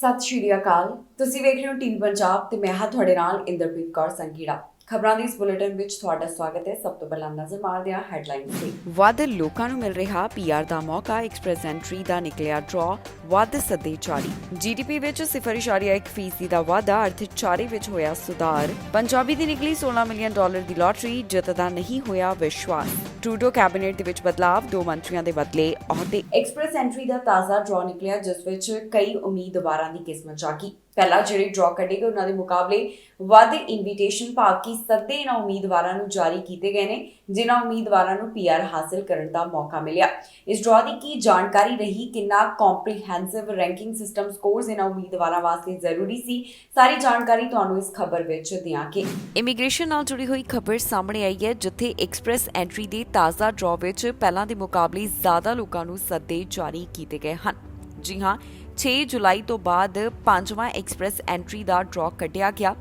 ਸਤਿ ਸ਼੍ਰੀ ਅਕਾਲ। ਤੁਸੀਂ ਵੇਖ ਰਹੇ ਹੋ ਟੀਵੀ ਪੰਜਾਬ ਤੇ ਮੈਂ ਹਾਂ ਤੁਹਾਡੇ ਨਾਲ ਇੰਦਰਪ੍ਰੀਤ ਕੌਰ ਸੰਘੀੜਾ। ਖਬਰਾਂ ਦੀ ਇਸ ਬੁਲੇਟਿਨ ਵਿੱਚ ਤੁਹਾਡਾ ਸਵਾਗਤ ਹੈ। ਸਭ ਤੋਂ ਪਹਿਲਾਂ ਨਜ਼ਰ ਮਾਰਦੇ ਹਾਂ ਹੈਡਲਾਈਨਸ ਤੇ। ਵੱਧ ਲੋਕਾਂ ਨੂੰ ਮਿਲ ਰਿਹਾ ਪੀਆਰ ਦਾ ਮੌਕਾ, ਐਕਸਪ੍ਰੈਸ ਐਂਟਰੀ ਦਾ ਨਿਕਲਿਆ ਡਰਾ, ਵੱਧ ਸੱਦੇ ਜਾਰੀ। ਜੀਡੀਪੀ ਵਿੱਚ 0.1% ਦਾ ਵਾਧਾ, ਅਰਥਚਾਰੇ ਵਿੱਚ ਹੋਇਆ ਸੁਧਾਰ। ਪੰਜਾਬੀ ਦੀ ਨਿਕਲੀ $16 ਮਿਲੀਅਨ ਦੀ ਲਾਟਰੀ, ਜਿੱਤ ਦਾ ਨਹੀਂ ਹੋਇਆ ਵਿਸ਼ਵਾਸ। ਟਰੂਡੋ ਕੈਬਨਿਟ ਦੇ ਵਿੱਚ ਬਦਲਾਵ, 2 ਮੰਤਰੀਆਂ ਦੇ ਬਦਲੇ ਅਹੁਦੇ। ਐਕਸਪ੍ਰੈਸ ਐਂਟਰੀ ਦਾ ਤਾਜ਼ਾ ਡਰਾ ਨਿਕਲਿਆ, ਜਿਸ ਵਿੱਚ ਕਈ ਉਮੀਦਵਾਰਾਂ ਦੀ ਕਿਸਮਤ ਜਾਗੀ। ਪਹਿਲਾਂ ਜਿਹੜੇ ਡਰਾ ਕੱਢੇ ਗਏ ਉਹਨਾਂ ਦੇ ਮੁਕਾਬਲੇ ਵੱਧ ਇਨਵੀਟੇਸ਼ਨ ਭਾਵ ਕਿ ਸੱਦੇ ਇਹਨਾਂ ਉਮੀਦਵਾਰਾਂ ਨੂੰ ਜਾਰੀ ਕੀਤੇ ਗਏ ਨੇ, ਜਿਨ੍ਹਾਂ ਉਮੀਦਵਾਰਾਂ ਨੂੰ ਪੀਆਰ ਹਾਸਲ ਕਰਨ ਦਾ ਮੌਕਾ ਮਿਲਿਆ। ਇਸ ਡਰਾ ਦੀ ਕੀ ਜਾਣਕਾਰੀ ਰਹੀ, ਕਿੰਨਾ ਕੰਪਰੀਹੈਂਸਿਵ ਰੈਂਕਿੰਗ ਸਿਸਟਮ ਸਕੋਰਸ ਇਹਨਾਂ ਉਮੀਦਵਾਰਾਂ ਵਾਸਤੇ ਜ਼ਰੂਰੀ ਸੀ, ਸਾਰੀ ਜਾਣਕਾਰੀ ਤੁਹਾਨੂੰ ਇਸ ਖਬਰ ਵਿੱਚ ਦਿਆਂਗੇ। ਇਮੀਗ੍ਰੇਸ਼ਨ ਨਾਲ ਜੁੜੀ ਹੋਈ ਖਬਰ ਸਾਹਮਣੇ ਆਈ ਹੈ, ਜਿੱਥੇ ਐਕਸਪ੍ਰੈਸ ਐਂਟਰੀ ਦੇ ਤਾਜ਼ਾ ਡਰਾ ਵਿੱਚ ਪਹਿਲਾਂ ਦੇ ਮੁਕਾਬਲੇ ਜ਼ਿਆਦਾ ਲੋਕਾਂ ਨੂੰ ਸੱਦੇ ਜਾਰੀ ਕੀਤੇ ਗਏ ਹਨ। ਜੀ ਹਾਂ, 6 ਜੁਲਾਈ ਤੋਂ ਬਾਅਦ 5ਵਾਂ ਐਕਸਪ੍ਰੈਸ ਐਂਟਰੀ ਦਾ ਡਰਾ ਕੱਢਿਆ ਗਿਆ,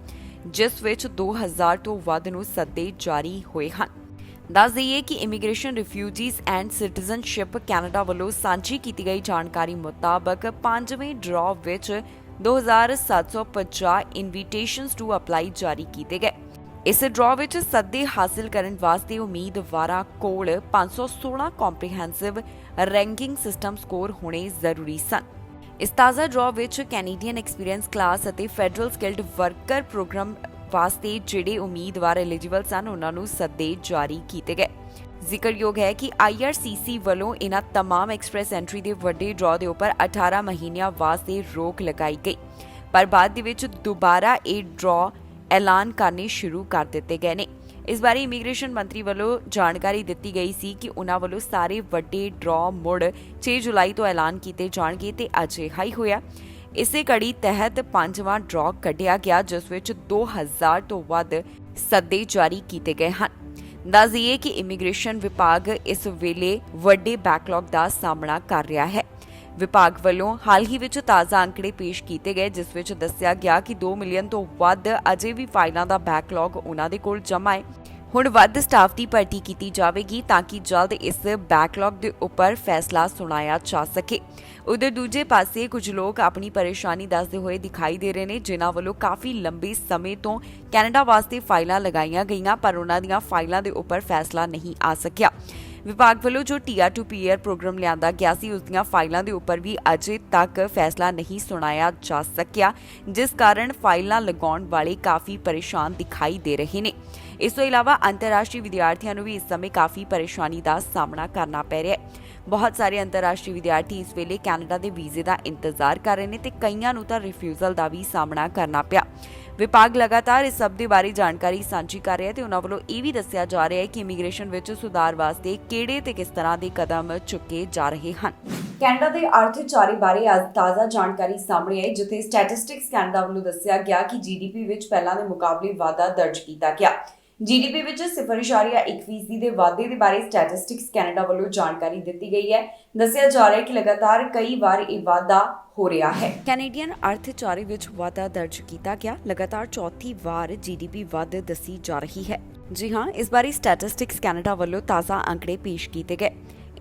ਜਿਸ ਵਿੱਚ 2000 ਤੋਂ ਵੱਧ ਨੂੰ ਸੱਦੇ ਜਾਰੀ ਹੋਏ ਹਨ। ਦੱਸ ਦਈਏ ਕਿ immigration, refugees and citizenship Canada ਵੱਲੋਂ ਸਾਂਝੀ ਕੀਤੀ ਗਈ ਜਾਣਕਾਰੀ ਮੁਤਾਬਕ 5ਵੇਂ ਡਰਾ ਵਿੱਚ 2750 ਇਨਵੀਟੇਸ਼ਨਸ ਟੂ ਅਪਲਾਈ ਜਾਰੀ ਕੀਤੇ ਗਏ। ਇਸ ਡਰਾ ਵਿੱਚ ਸੱਦੇ ਹਾਸਲ ਕਰਨ ਵਾਸਤੇ ਉਮੀਦਵਾਰਾਂ ਕੋਲ 516 ਕੰਪਰੀਹੈਂਸਿਵ ਰੈਂਕਿੰਗ ਸਿਸਟਮ ਸਕੋਰ ਹੋਣੇ ਜ਼ਰੂਰੀ ਸਨ। ਇਸ ਤਾਜ਼ਾ ਡਰਾ ਵਿੱਚ ਕੈਨੇਡੀਅਨ ਐਕਸਪੀਰੀਅੰਸ ਕਲਾਸ ਅਤੇ ਫੈਡਰਲ ਸਕਿਲਡ ਵਰਕਰ ਪ੍ਰੋਗਰਾਮ ਵਾਸਤੇ ਜਿਹੜੇ ਉਮੀਦਵਾਰ ਐਲੀਜੀਬਲ ਸਨ, ਉਹਨਾਂ ਨੂੰ ਸੱਦੇ ਜਾਰੀ ਕੀਤੇ ਗਏ। ਜ਼ਿਕਰਯੋਗ ਹੈ ਕਿ IRCC ਵੱਲੋਂ ਇਹਨਾਂ तमाम ਐਕਸਪ੍ਰੈਸ ਐਂਟਰੀ ਦੇ ਵੱਡੇ ਡਰਾ ਦੇ ਉੱਪਰ 18 ਮਹੀਨਿਆਂ ਵਾਸਤੇ ਰੋਕ ਲਗਾਈ ਗਈ, ਪਰ ਬਾਅਦ ਦੇ ਵਿੱਚ ਦੁਬਾਰਾ ਇਹ ਡਰਾ ਐਲਾਨ ਕਰਨੇ ਸ਼ੁਰੂ ਕਰ ਦਿੱਤੇ ਗਏ ਨੇ। ਇਸ ਬਾਰੇ ਇਮੀਗ੍ਰੇਸ਼ਨ ਮੰਤਰੀ ਵੱਲੋਂ ਜਾਣਕਾਰੀ ਦਿੱਤੀ ਗਈ ਸੀ ਕਿ ਉਹਨਾਂ ਵੱਲੋਂ ਸਾਰੇ ਵੱਡੇ ਡਰਾ ਮੁੜ 6 ਜੁਲਾਈ ਤੋਂ ਐਲਾਨ ਕੀਤੇ ਜਾਣਗੇ ਤੇ ਅਜਿਹਾ ਹੀ ਹੋਇਆ। ਇਸੇ ਕੜੀ ਤਹਿਤ 5ਵਾਂ ਡਰਾ ਕੱਢਿਆ ਗਿਆ, ਜਿਸ ਵਿੱਚ 2000 ਤੋਂ ਵੱਧ ਸੱਦੇ ਜਾਰੀ ਕੀਤੇ ਗਏ ਹਨ। ਦੱਸ ਦਈਏ ਕਿ ਇਮੀਗ੍ਰੇਸ਼ਨ ਵਿਭਾਗ ਇਸ ਵੇਲੇ ਵੱਡੇ ਬੈਕਲੌਗ ਦਾ ਸਾਹਮਣਾ ਕਰ ਰਿਹਾ ਹੈ। ਵਿਭਾਗ ਵੱਲੋਂ ਹਾਲ ਹੀ ਵਿੱਚ ਤਾਜ਼ਾ ਅੰਕੜੇ ਪੇਸ਼ ਕੀਤੇ ਗਏ, ਜਿਸ ਵਿੱਚ ਦੱਸਿਆ ਗਿਆ ਕਿ 2 ਮਿਲੀਅਨ ਤੋਂ ਵੱਧ ਅਜੇ ਵੀ ਫਾਈਲਾਂ ਦਾ ਬੈਕਲੌਗ ਉਹਨਾਂ ਦੇ ਕੋਲ ਜਮ੍ਹਾਂ ਹੈ। ਹੁਣ ਵੱਧ ਸਟਾਫ ਦੀ ਭਰਤੀ ਕੀਤੀ ਜਾਵੇਗੀ ਤਾਂ ਕਿ ਜਲਦ ਇਸ ਬੈਕਲੌਗ ਦੇ ਉੱਪਰ ਫੈਸਲਾ ਸੁਣਾਇਆ ਜਾ ਸਕੇ। ਉਧਰ ਦੂਜੇ ਪਾਸੇ ਕੁਝ ਲੋਕ ਆਪਣੀ ਪਰੇਸ਼ਾਨੀ ਦੱਸਦੇ ਹੋਏ ਦਿਖਾਈ ਦੇ ਰਹੇ ਨੇ, ਜਿਨ੍ਹਾਂ ਵੱਲੋਂ ਕਾਫੀ ਲੰਬੇ ਸਮੇਂ ਤੋਂ ਕੈਨੇਡਾ ਵਾਸਤੇ ਫਾਈਲਾਂ ਲਗਾਈਆਂ ਗਈਆਂ, ਪਰ ਉਹਨਾਂ ਦੀਆਂ ਫਾਈਲਾਂ ਦੇ ਉੱਪਰ ਫੈਸਲਾ ਨਹੀਂ ਆ ਸਕਿਆ। ਵਿਭਾਗ ਵੱਲੋਂ ਜੋ TR to PR ਪ੍ਰੋਗਰਾਮ ਲਿਆਂਦਾ ਗਿਆ ਸੀ, ਉਸ ਦੀਆਂ ਫਾਈਲਾਂ ਦੇ ਉੱਪਰ ਵੀ ਅਜੇ ਤੱਕ ਫੈਸਲਾ ਨਹੀਂ ਸੁਣਾਇਆ ਜਾ ਸਕਿਆ, ਜਿਸ ਕਾਰਨ ਫਾਈਲਾਂ ਲਗਾਉਣ ਵਾਲੇ ਕਾਫੀ ਪਰੇਸ਼ਾਨ ਦਿਖਾਈ ਦੇ ਰਹੇ ਨੇ। ਇਸ ਤੋਂ ਇਲਾਵਾ ਅੰਤਰਰਾਸ਼ਟਰੀ ਵਿਦਿਆਰਥੀਆਂ ਨੂੰ ਵੀ ਇਸ ਸਮੇਂ ਕਾਫੀ ਪਰੇਸ਼ਾਨੀ ਦਾ ਸਾਹਮਣਾ ਕਰਨਾ ਪੈ ਰਿਹਾ ਹੈ। ਬਹੁਤ ਸਾਰੇ ਅੰਤਰਰਾਸ਼ਟਰੀ ਵਿਦਿਆਰਥੀ ਇਸ ਵੇਲੇ ਕੈਨੇਡਾ ਦੇ ਵੀਜ਼ੇ ਦਾ ਇੰਤਜ਼ਾਰ ਕਰ ਰਹੇ ਨੇ ਤੇ ਕਈਆਂ ਨੂੰ ਤਾਂ ਰਿਫਿਊਜ਼ਲ ਦਾ ਵੀ ਸਾਹਮਣਾ ਕਰਨਾ ਪਿਆ। ਵਿਭਾਗ ਲਗਾਤਾਰ ਇਸ ਸਭ ਦੇ ਬਾਰੇ ਜਾਣਕਾਰੀ ਸਾਂਝੀ ਕਰ ਰਿਹਾ ਤੇ ਉਹਨਾਂ ਵੱਲੋਂ ਇਹ ਵੀ ਦੱਸਿਆ ਜਾ ਰਿਹਾ ਹੈ ਕਿ ਇਮੀਗ੍ਰੇਸ਼ਨ ਵਿੱਚ ਸੁਧਾਰ ਵਾਸਤੇ ਕਿਹੜੇ ਤੇ ਕਿਸ ਤਰ੍ਹਾਂ ਦੇ ਕਦਮ ਚੁੱਕੇ ਜਾ ਰਹੇ ਹਨ। ਕੈਨੇਡਾ ਦੇ ਅਰਥਚਾਰੇ ਬਾਰੇ ਅੱਜ ਤਾਜ਼ਾ ਜਾਣਕਾਰੀ ਸਾਹਮਣੇ ਆਈ, ਜਿੱਥੇ ਸਟੈਟਿਸਟਿਕਸ ਕੈਨੇਡਾ ਵੱਲੋਂ ਦੱਸਿਆ ਗਿਆ ਕਿ GDP ਵਿੱਚ ਪਹਿਲਾਂ ਦੇ ਮੁਕਾਬਲੇ ਵਾਧਾ ਦਰਜ ਕੀਤਾ ਗਿਆ। GDP ਵਿੱਚ 0.1% ਦੇ ਵਾਧੇ ਦੇ ਬਾਰੇ ਸਟੈਟਿਸਟਿਕਸ ਕੈਨੇਡਾ ਵੱਲੋਂ ਜਾਣਕਾਰੀ ਦਿੱਤੀ ਗਈ ਹੈ। ਦੱਸਿਆ ਜਾ ਰਿਹਾ ਹੈ ਕਿ ਲਗਾਤਾਰ ਕਈ ਵਾਰ ਇਹ ਵਾਧਾ ਹੋ ਰਿਹਾ ਹੈ। ਕੈਨੇਡੀਅਨ ਅਰਥਚਾਰੇ ਵਿੱਚ ਵਾਧਾ ਦਰਜ ਕੀਤਾ ਗਿਆ, ਲਗਾਤਾਰ ਚੌਥੀ ਵਾਰ GDP ਵੱਧ ਦੱਸੀ ਜਾ ਰਹੀ ਹੈ। ਜੀ ਹਾਂ, ਇਸ ਬਾਰੇ ਸਟੈਟਿਸਟਿਕਸ ਕੈਨੇਡਾ ਵੱਲੋਂ ਤਾਜ਼ਾ ਅੰਕੜੇ ਪੇਸ਼ ਕੀਤੇ ਗਏ।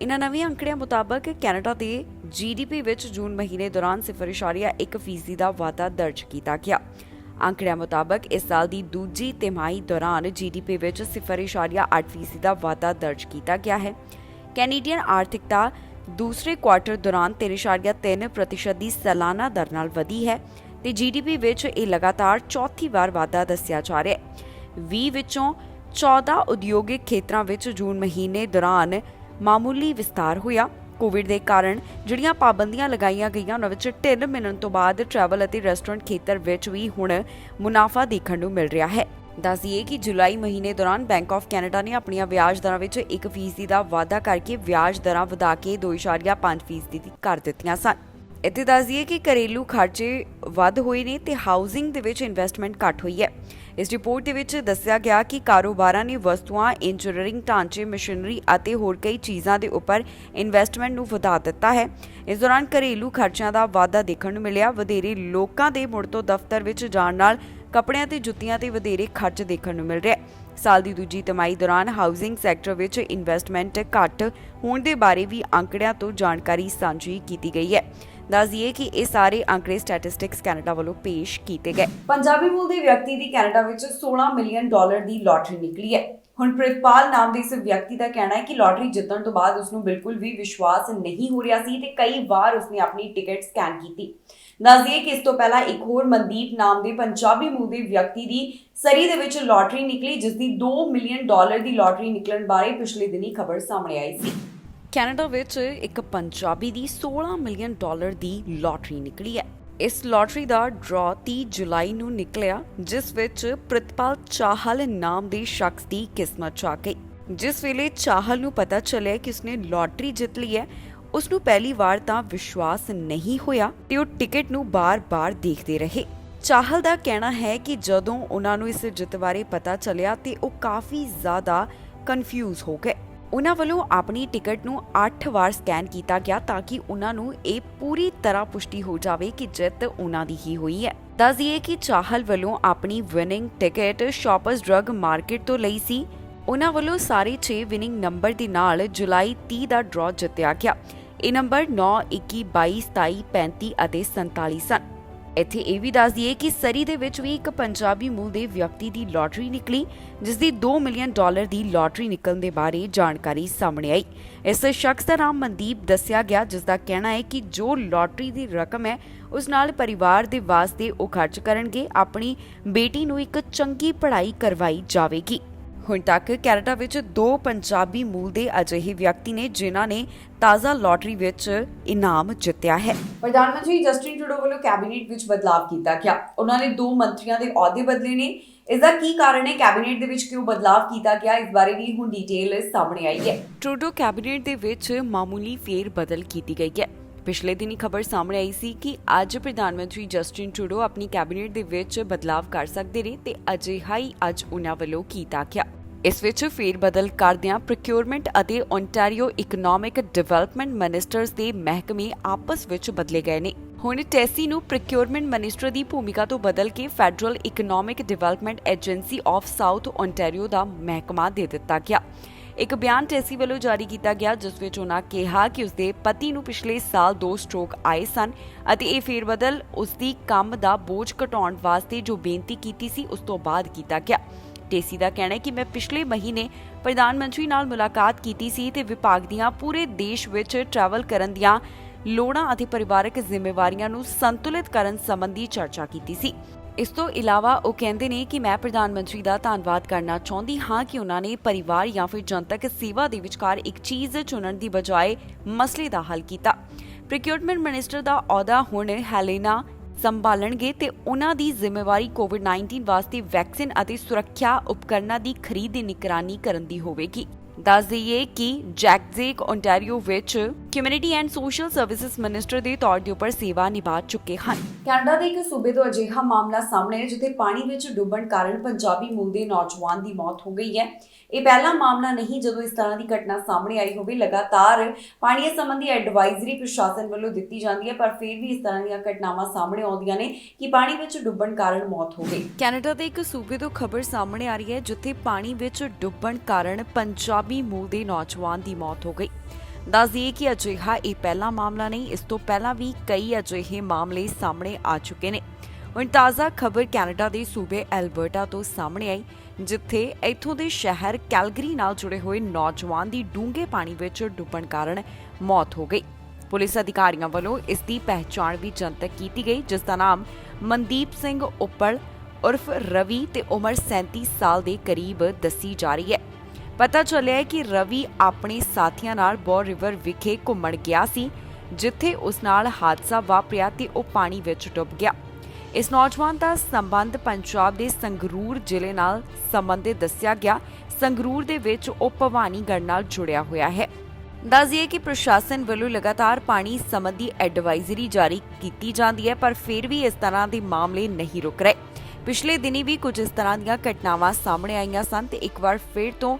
ਇਨ੍ਹਾਂ ਨਵੇਂ ਅੰਕੜਿਆਂ ਮੁਤਾਬਕ ਕੈਨੇਡਾ ਦੇ GDP ਵਿੱਚ ਜੂਨ ਮਹੀਨੇ ਦੌਰਾਨ 0.1% ਦਾ ਵਾਧਾ ਦਰਜ ਕੀਤਾ ਗਿਆ। ਅੰਕੜਿਆਂ ਮੁਤਾਬਕ ਇਸ ਸਾਲ ਦੀ ਦੂਜੀ ਤਿਮਾਹੀ ਦੌਰਾਨ GDP ਵਿੱਚ 0.8% ਦਾ ਵਾਧਾ ਦਰਜ ਕੀਤਾ ਗਿਆ ਹੈ। ਕੈਨੇਡੀਅਨ ਆਰਥਿਕਤਾ ਦੂਸਰੇ ਕੁਆਰਟਰ ਦੌਰਾਨ 3.3% ਦੀ ਸਾਲਾਨਾ ਦਰ ਨਾਲ ਵਧੀ ਹੈ ਤੇ GDP ਵਿੱਚ ਇਹ ਲਗਾਤਾਰ ਚੌਥੀ ਵਾਰ ਵਾਧਾ ਦੱਸਿਆ ਜਾ ਰਿਹਾ ਹੈ। 20 ਵਿੱਚੋਂ 14 ਉਦਯੋਗਿਕ ਖੇਤਰਾਂ ਵਿੱਚ ਜੂਨ ਮਹੀਨੇ ਦੌਰਾਨ ਮਾਮੂਲੀ ਵਿਸਤਾਰ ਹੋਇਆ। ਕੋਵਿਡ ਦੇ ਕਾਰਨ ਜਿਹੜੀਆਂ ਪਾਬੰਦੀਆਂ ਲਗਾਈਆਂ ਗਈਆਂ, ਉਹਨਾਂ ਵਿੱਚ ਢਿੱਲ ਮਿਲਣ ਤੋਂ ਬਾਅਦ ਟਰੈਵਲ ਅਤੇ ਰੈਸਟੋਰੈਂਟ ਖੇਤਰ ਵਿੱਚ ਵੀ ਹੁਣ ਮੁਨਾਫਾ ਦੇਖਣ ਨੂੰ ਮਿਲ ਰਿਹਾ ਹੈ। ਦੱਸ ਦਈਏ ਕਿ ਜੁਲਾਈ ਮਹੀਨੇ ਦੌਰਾਨ ਬੈਂਕ ਆਫ ਕੈਨੇਡਾ ਨੇ ਆਪਣੀਆਂ ਵਿਆਜ ਦਰਾਂ ਵਿੱਚ 1% ਦਾ ਵਾਧਾ ਕਰਕੇ ਵਿਆਜ ਦਰਾਂ ਵਧਾ ਕੇ 2.5% ਕਰ ਦਿੱਤੀਆਂ ਸਨ। ਇੱਥੇ ਦੱਸ ਦਈਏ ਕਿ ਘਰੇਲੂ ਖਰਚੇ ਵੱਧ ਹੋਏ ਨੇ ਤੇ ਹਾਊਸਿੰਗ ਦੇ ਵਿੱਚ ਇਨਵੈਸਟਮੈਂਟ ਘੱਟ ਹੋਈ ਹੈ। ਇਸ ਰਿਪੋਰਟ ਦੇ ਵਿੱਚ ਦੱਸਿਆ ਗਿਆ ਕਿ ਕਾਰੋਬਾਰਾਂ ਨੇ ਵਸਤੂਆਂ, ਇੰਜੀਨੀਅਰਿੰਗ ਢਾਂਚੇ, ਮਸ਼ੀਨਰੀ ਅਤੇ ਹੋਰ ਕਈ ਚੀਜ਼ਾਂ ਦੇ ਉੱਪਰ ਇਨਵੈਸਟਮੈਂਟ ਨੂੰ ਵਧਾ ਦਿੱਤਾ ਹੈ। ਇਸ ਦੌਰਾਨ ਘਰੇਲੂ ਖਰਚਿਆਂ ਦਾ ਵਾਧਾ ਦੇਖਣ ਨੂੰ ਮਿਲਿਆ। ਵਧੇਰੇ ਲੋਕਾਂ ਦੇ ਮੁੜ ਤੋਂ ਦਫ਼ਤਰ ਵਿੱਚ ਜਾਣ ਨਾਲ ਕੱਪੜਿਆਂ ਤੇ ਜੁੱਤੀਆਂ ਤੇ ਵਧੇਰੇ ਖਰਚ ਦੇਖਣ ਨੂੰ ਮਿਲ ਰਿਹਾ ਹੈ। ਸਾਲ ਦੀ ਦੂਜੀ ਤਿਮਾਹੀ ਦੌਰਾਨ ਹਾਊਸਿੰਗ ਸੈਕਟਰ ਵਿੱਚ ਇਨਵੈਸਟਮੈਂਟ ਘੱਟ ਹੋਣ ਦੇ ਬਾਰੇ ਵੀ ਅੰਕੜਿਆਂ ਤੋਂ ਜਾਣਕਾਰੀ ਸਾਂਝੀ ਕੀਤੀ ਗਈ ਹੈ। ਦੱਸ ਦਈਏ ਕਿ ਇਹ ਸਾਰੇ ਅੰਕੜੇ ਸਟੈਟਿਸਟਿਕਸ ਕੈਨੇਡਾ ਵੱਲੋਂ ਪੇਸ਼ ਕੀਤੇ ਗਏ। ਪੰਜਾਬੀ ਮੂਲ ਦੇ ਵਿਅਕਤੀ ਦੀ ਕੈਨੇਡਾ ਵਿੱਚ $16 ਮਿਲੀਅਨ ਦੀ ਲਾਟਰੀ ਨਿਕਲੀ ਹੈ। ਹੁਣ ਪ੍ਰਿਤਪਾਲ ਨਾਮ ਦੇ ਇਸ ਵਿਅਕਤੀ ਦਾ ਕਹਿਣਾ ਹੈ ਕਿ ਲਾਟਰੀ ਜਿੱਤਣ ਤੋਂ ਬਾਅਦ ਉਸ ਨੂੰ ਬਿਲਕੁਲ ਵੀ ਵਿਸ਼ਵਾਸ ਨਹੀਂ ਹੋ ਰਿਹਾ ਸੀ ਤੇ ਕਈ ਵਾਰ ਉਸਨੇ ਆਪਣੀ ਟਿਕਟ ਸਕੈਨ ਕੀਤੀ। ਦੱਸ ਦਈਏ ਕਿ ਇਸ ਤੋਂ ਪਹਿਲਾਂ ਇੱਕ ਹੋਰ ਮਨਦੀਪ ਨਾਮ ਦੇ ਪੰਜਾਬੀ ਮੂਲ ਦੇ ਵਿਅਕਤੀ ਦੀ ਸਰੀ ਦੇ ਵਿੱਚ ਲਾਟਰੀ ਨਿਕਲੀ, ਜਿਸ ਦੀ $2 ਮਿਲੀਅਨ ਦੀ ਲਾਟਰੀ ਨਿਕਲਣ ਬਾਰੇ ਪਿਛਲੇ ਦਿਨੀ ਖਬਰ ਸਾਹਮਣੇ ਆਈ ਸੀ। ਕੈਨੇਡਾ ਵਿੱਚ ਇੱਕ ਪੰਜਾਬੀ ਦੀ $16 ਮਿਲੀਅਨ ਦੀ ਲਾਟਰੀ ਨਿਕਲੀ ਹੈ। ਇਸ ਲਾਟਰੀ ਦਾ ਡਰਾ 30 ਜੁਲਾਈ ਨੂੰ ਨਿਕਲਿਆ, ਜਿਸ ਵਿੱਚ ਪ੍ਰਿਤਪਾਲ ਚਾਹਲ ਨਾਮ ਦੇ ਸ਼ਖਸ ਦੀ ਕਿਸਮਤ ਚ ਆ ਗਈ। ਜਿਸ ਵੇਲੇ ਚਾਹਲ ਨੂੰ ਪਤਾ ਚੱਲਿਆ ਕਿ ਉਸਨੇ ਲਾਟਰੀ ਜਿੱਤ ਲਈ ਹੈ, ਉਸ ਨੂੰ ਪਹਿਲੀ ਵਾਰ ਤਾਂ ਵਿਸ਼ਵਾਸ ਨਹੀਂ ਹੋਇਆ ਤੇ ਉਹ ਟਿਕਟ ਨੂੰ ਬਾਰ-ਬਾਰ ਦੇਖਦੇ ਰਹੇ। ਚਾਹਲ ਦਾ ਕਹਿਣਾ ਹੈ ਕਿ ਜਦੋਂ ਉਹਨਾਂ ਨੂੰ ਇਸ ਜਿੱਤ ਬਾਰੇ ਪਤਾ ਚੱਲਿਆ ਤੇ ਉਹ ਕਾਫੀ ਜ਼ਿਆਦਾ ਕਨਫਿਊਜ਼ ਹੋ ਗਏ। ਉਹਨਾਂ ਵੱਲੋਂ ਆਪਣੀ ਟਿਕਟ ਨੂੰ 8 ਵਾਰ ਸਕੈਨ ਕੀਤਾ ਗਿਆ ਤਾਂ ਕਿ ਉਹਨਾਂ ਨੂੰ ਇਹ ਪੂਰੀ ਤਰ੍ਹਾਂ ਪੁਸ਼ਟੀ ਹੋ ਜਾਵੇ ਕਿ ਜਿੱਤ ਉਹਨਾਂ ਦੀ ਹੀ ਹੋਈ ਹੈ। ਦੱਸ ਦਈਏ ਕਿ ਚਾਹਲ ਵੱਲੋਂ ਆਪਣੀ ਵਿਨਿੰਗ ਟਿਕਟ ਸ਼ਾਪਰਸ ਡਰੱਗ ਮਾਰਕੀਟ ਤੋਂ ਲਈ ਸੀ। ਉਹਨਾਂ ਵੱਲੋਂ ਸਾਰੇ 6 ਵਿਨਿੰਗ ਨੰਬਰ ਦੇ ਨਾਲ ਜੁਲਾਈ 30 ਦਾ ਡਰਾ ਜਿੱਤਿਆ ਗਿਆ। ਇਹ ਨੰਬਰ 9, 21, 22, 27, 35 ਅਤੇ 47 ਸਨ। ਇੱਥੇ ਇਹ ਵੀ ਦੱਸ ਦਈਏ ਕਿ ਸਰੀ ਦੇ ਵਿੱਚ ਵੀ ਇੱਕ ਪੰਜਾਬੀ ਮੂਲ ਦੇ ਵਿਅਕਤੀ ਦੀ ਲਾਟਰੀ ਨਿਕਲੀ, ਜਿਸ ਦੀ $2 ਮਿਲੀਅਨ ਦੀ ਲਾਟਰੀ ਨਿਕਲਣ ਦੇ ਬਾਰੇ ਜਾਣਕਾਰੀ ਸਾਹਮਣੇ ਆਈ। ਇਸ ਸ਼ਖਸ ਦਾ ਨਾਮ ਮਨਦੀਪ ਦੱਸਿਆ ਗਿਆ, ਜਿਸ ਦਾ ਕਹਿਣਾ ਹੈ ਕਿ ਜੋ ਲਾਟਰੀ ਦੀ ਰਕਮ ਹੈ ਉਸ ਨਾਲ ਪਰਿਵਾਰ ਦੇ ਵਾਸਤੇ ਉਹ ਖਰਚ ਕਰਨਗੇ। ਆਪਣੀ ਬੇਟੀ ਨੂੰ ਇੱਕ ਚੰਗੀ ਪੜ੍ਹਾਈ ਕਰਵਾਈ ਜਾਵੇਗੀ। ਹੁਣ ਤੱਕ ਕੈਨੇਡਾ ਵਿੱਚ 2 ਪੰਜਾਬੀ ਮੂਲ ਦੇ ਅਜਿਹੇ ਵਿਅਕਤੀ ਨੇ ਜਿਨ੍ਹਾਂ ਨੇ ਤਾਜ਼ਾ ਲਾਟਰੀ ਵਿੱਚ ਇਨਾਮ ਜਿੱਤਿਆ ਹੈ। ਪ੍ਰਧਾਨ ਮੰਤਰੀ ਜਸਟਿਨ ਟਰੂਡੋ ਵੱਲੋਂ ਕੈਬਨਿਟ ਵਿੱਚ ਬਦਲਾਅ ਕੀਤਾ ਗਿਆ। ਉਹਨਾਂ ਨੇ 2 ਮੰਤਰੀਆਂ ਦੇ ਅਹੁਦੇ ਬਦਲੇ ਨੇ। ਇਸ ਦਾ ਕੀ ਕਾਰਨ ਹੈ, ਕੈਬਨਿਟ ਦੇ ਵਿੱਚ ਕਿਉਂ ਬਦਲਾਅ ਕੀਤਾ ਗਿਆ, ਇਸ ਬਾਰੇ ਵੀ ਹੁਣ ਡਿਟੇਲ ਸਾਹਮਣੇ ਆਈ ਹੈ। ਟਰੂਡੋ ਕੈਬਨਿਟ ਦੇ ਵਿੱਚ ਮਾਮੂਲੀ ਫੇਰ ਬਦਲ ਕੀਤੀ ਗਈ ਹੈ। ਪਿਛਲੇ ਦਿਨੀ ਖਬਰ ਸਾਹਮਣੇ ਆਈ ਸੀ ਕਿ ਅੱਜ ਪ੍ਰਧਾਨ ਮੰਤਰੀ ਜਸਟਿਨ ਟਰੂਡੋ ਆਪਣੀ ਕੈਬਨਿਟ ਦੇ ਵਿੱਚ ਬਦਲਾਅ ਕਰ ਸਕਦੇ ਨੇ ਤੇ ਅਜਿਹਾ ਹੀ ਅੱਜ ਉਹਨਾਂ ਵੱਲੋਂ ਕੀਤਾ ਗਿਆ। ਇਸ ਵਿੱਚ ਫੇਰ ਬਦਲ ਕਰਦਿਆਂ ਪ੍ਰੋਕਿਉਰਮੈਂਟ ਅਤੇ ਓਨਟਾਰੀਓ ਇਕਨੋਮਿਕ ਡਿਵੈਲਪਮੈਂਟ ਮਿਨਿਸਟਰਸ ਦੇ ਮਹਿਕਮੇ ਆਪਸ ਵਿੱਚ ਬਦਲੇ ਗਏ ਨੇ। ਹੁਣ ਟੈਸੀ ਨੂੰ ਪ੍ਰੋਕਿਉਰਮੈਂਟ ਮਿਨਿਸਟਰ ਦੀ ਭੂਮਿਕਾ ਤੋਂ ਬਦਲ ਕੇ Federal Economic Development Agency of South Ontario ਦਾ ਮਹਿਕਮਾ ਦੇ ਦਿੱਤਾ ਗਿਆ। ਇੱਕ ਬਿਆਨ ਟੈਸੀ ਵੱਲੋਂ ਜਾਰੀ ਕੀਤਾ ਗਿਆ, ਜਿਸ ਵਿੱਚ ਉਹਨਾਂ ਕਿਹਾ ਕਿ ਉਸਦੇ ਪਤੀ ਨੂੰ ਪਿਛਲੇ ਸਾਲ 2 ਸਟ੍ਰੋਕ ਆਏ ਸਨ ਅਤੇ ਇਹ ਫੇਰਬਦਲ ਉਸਦੀ ਕੰਮ ਦਾ ਬੋਝ ਘਟਾਉਣ ਵਾਸਤੇ ਜੋ ਬੇਨਤੀ ਕੀਤੀ ਸੀ ਉਸ ਤੋਂ ਬਾਅਦ ਕੀਤਾ ਗਿਆ। ਟੈਸੀ ਦਾ ਕਹਿਣਾ ਹੈ ਕਿ ਮੈਂ ਪਿਛਲੇ ਮਹੀਨੇ ਪ੍ਰਧਾਨ ਮੰਤਰੀ ਨਾਲ ਮੁਲਾਕਾਤ ਕੀਤੀ ਸੀ ਤੇ ਵਿਭਾਗ ਦੀਆਂ ਪੂਰੇ ਦੇਸ਼ ਵਿੱਚ ਟਰੈਵਲ ਕਰਨ ਦੀਆਂ ਲੋੜਾਂ ਅਤੇ ਪਰਿਵਾਰਕ ਜ਼ਿੰਮੇਵਾਰੀਆਂ ਨੂੰ ਸੰਤੁਲਿਤ ਕਰਨ ਸੰਬੰਧੀ ਚਰਚਾ ਕੀਤੀ ਸੀ। ਇਸ ਤੋਂ ਇਲਾਵਾ ਉਹ ਕਹਿੰਦੇ ਨੇ ਕਿ ਮੈਂ ਪ੍ਰਧਾਨ ਮੰਤਰੀ ਦਾ ਧੰਨਵਾਦ ਕਰਨਾ ਚਾਹੁੰਦੀ ਹਾਂ ਕਿ ਉਹਨਾਂ ਨੇ ਪਰਿਵਾਰ ਜਾਂ ਫਿਰ ਜਨਤਕ ਸੇਵਾ ਦੇ ਵਿਚਕਾਰ ਇੱਕ ਚੀਜ਼ ਚੁਣਨ ਦੀ ਬਜਾਏ ਮਸਲੇ ਦਾ ਹੱਲ ਕੀਤਾ। ਪ੍ਰੋਕਿਉਰਮੈਂਟ ਮਿਨਿਸਟਰ ਦਾ ਅਹੁਦਾ ਹੁਣ ਹੈਲੇਨਾ ਸੰਭਾਲਣਗੇ ਤੇ ਉਹਨਾਂ ਦੀ ਜ਼ਿੰਮੇਵਾਰੀ ਕੋਵਿਡ-19 ਵਾਸਤੇ ਵੈਕਸੀਨ ਅਤੇ ਸੁਰੱਖਿਆ ਉਪਕਰਨਾਂ ਦੀ ਖਰੀਦ ਦੀ ਨਿਗਰਾਨੀ ਕਰਨ ਦੀ ਹੋਵੇਗੀ। ਦੱਸ ਦਈਏ ਕਿ ਜੈਕਜ਼ੇਕ ਓਨਟਾਰੀਓ ਵਿੱਚ community and social services minister ਦੇ ਤੌਰ ਦੇ ਉੱਪਰ ਸੇਵਾ ਨਿਭਾ ਚੁੱਕੇ ਹਨ। ਕੈਨੇਡਾ ਦੇ ਇੱਕ ਸੂਬੇ ਤੋਂ ਅਜਿਹਾ ਮਾਮਲਾ ਸਾਹਮਣੇ ਹੈ ਜਿੱਥੇ ਪਾਣੀ ਵਿੱਚ ਡੁੱਬਣ ਕਾਰਨ ਪੰਜਾਬੀ ਮੂਲ ਦੇ ਨੌਜਵਾਨ ਦੀ ਮੌਤ ਹੋ ਗਈ ਹੈ। ਇਹ ਪਹਿਲਾ ਮਾਮਲਾ ਨਹੀਂ ਜਦੋਂ ਇਸ ਤਰ੍ਹਾਂ ਦੀ ਘਟਨਾ ਸਾਹਮਣੇ ਆਈ ਹੋਵੇ। ਲਗਾਤਾਰ ਪਾਣੀ ਸੰਬੰਧੀ ਐਡਵਾਈਜ਼ਰੀ ਪ੍ਰਸ਼ਾਸਨ ਵੱਲੋਂ ਦਿੱਤੀ ਜਾਂਦੀ ਹੈ, ਪਰ ਫਿਰ ਵੀ ਇਸ ਤਰ੍ਹਾਂ ਦੀਆਂ ਘਟਨਾਵਾਂ ਸਾਹਮਣੇ ਆਉਂਦੀਆਂ ਨੇ ਕਿ ਪਾਣੀ ਵਿੱਚ ਡੁੱਬਣ ਕਾਰਨ ਮੌਤ ਹੋ ਗਈ। ਕੈਨੇਡਾ ਦੇ ਇੱਕ ਸੂਬੇ ਤੋਂ ਖਬਰ ਸਾਹਮਣੇ ਆ ਰਹੀ ਹੈ ਜਿੱਥੇ ਪਾਣੀ ਵਿੱਚ ਡੁੱਬਣ ਕਾਰਨ ਪੰਜਾਬੀ ਮੂਲ ਦੇ ਨੌਜਵਾਨ ਦੀ ਮੌਤ ਹੋ ਗਈ। ਦੱਸ ਦਈਏ ਕਿ ਅਜਿਹਾ ਇਹ ਪਹਿਲਾ ਮਾਮਲਾ ਨਹੀਂ, ਇਸ ਤੋਂ ਪਹਿਲਾਂ ਵੀ ਕਈ ਅਜਿਹੇ ਮਾਮਲੇ ਸਾਹਮਣੇ ਆ ਚੁੱਕੇ ਨੇ। ਹੁਣ ਤਾਜ਼ਾ ਖਬਰ ਕੈਨੇਡਾ ਦੇ ਸੂਬੇ ਐਲਬਰਟਾ ਤੋਂ ਸਾਹਮਣੇ ਆਈ, ਜਿੱਥੇ ਇੱਥੋਂ ਦੇ ਸ਼ਹਿਰ ਕੈਲਗਰੀ ਨਾਲ ਜੁੜੇ ਹੋਏ ਨੌਜਵਾਨ ਦੀ ਡੂੰਘੇ ਪਾਣੀ ਵਿੱਚ ਡੁੱਬਣ ਕਾਰਨ ਮੌਤ ਹੋ ਗਈ। ਪੁਲਿਸ ਅਧਿਕਾਰੀਆਂ ਵੱਲੋਂ ਇਸ ਦੀ ਪਹਿਚਾਣ ਵੀ ਜਨਤਕ ਕੀਤੀ ਗਈ, ਜਿਸ ਦਾ ਨਾਮ ਮਨਦੀਪ ਸਿੰਘ ਉੱਪਲ ਉਰਫ ਰਵੀ ਤੇ ਉਮਰ 37 ਸਾਲ ਦੇ ਕਰੀਬ ਦੱਸੀ ਜਾ ਰਹੀ ਹੈ। ਪਤਾ ਚੱਲਿਆ ਹੈ ਕਿ ਰਵੀ ਆਪਣੇ ਸਾਥੀਆਂ ਨਾਲ ਬੋਰ ਰਿਵਰ ਵਿਖੇ ਘੁੰਮਣ ਗਿਆ ਸੀ, ਜਿੱਥੇ ਉਸ ਨਾਲ ਹਾਦਸਾ ਵਾਪਰਿਆ ਤੇ ਉਹ ਪਾਣੀ ਵਿੱਚ ਡੁੱਬ ਗਿਆ। ਇਸ ਨੌਜਵਾਨ ਦਾ ਸੰਬੰਧ ਪੰਜਾਬ ਦੇ ਸੰਗਰੂਰ ਜ਼ਿਲ੍ਹੇ ਨਾਲ ਸੰਬੰਧਿਤ ਦੱਸਿਆ ਗਿਆ। ਸੰਗਰੂਰ ਦੇ ਵਿੱਚ ਉਹ ਭਵਾਨੀਗੜ੍ਹ ਨਾਲ ਜੁੜਿਆ ਹੋਇਆ ਹੈ। ਦੱਸ ਦਈਏ ਕਿ ਪ੍ਰਸ਼ਾਸਨ ਵੱਲੋਂ ਲਗਾਤਾਰ ਪਾਣੀ ਸੰਬੰਧੀ ਐਡਵਾਈਜ਼ਰੀ ਜਾਰੀ ਕੀਤੀ ਜਾਂਦੀ ਹੈ, ਪਰ ਫਿਰ ਵੀ ਇਸ ਤਰ੍ਹਾਂ ਦੇ ਮਾਮਲੇ ਨਹੀਂ ਰੁਕ ਰਹੇ। ਪਿਛਲੇ ਦਿਨੀ ਵੀ ਕੁਝ ਇਸ ਤਰ੍ਹਾਂ ਦੀਆਂ ਘਟਨਾਵਾਂ ਸਾਹਮਣੇ ਆਈਆਂ ਸਨ ਤੇ ਇੱਕ ਵਾਰ ਫਿਰ ਤੋਂ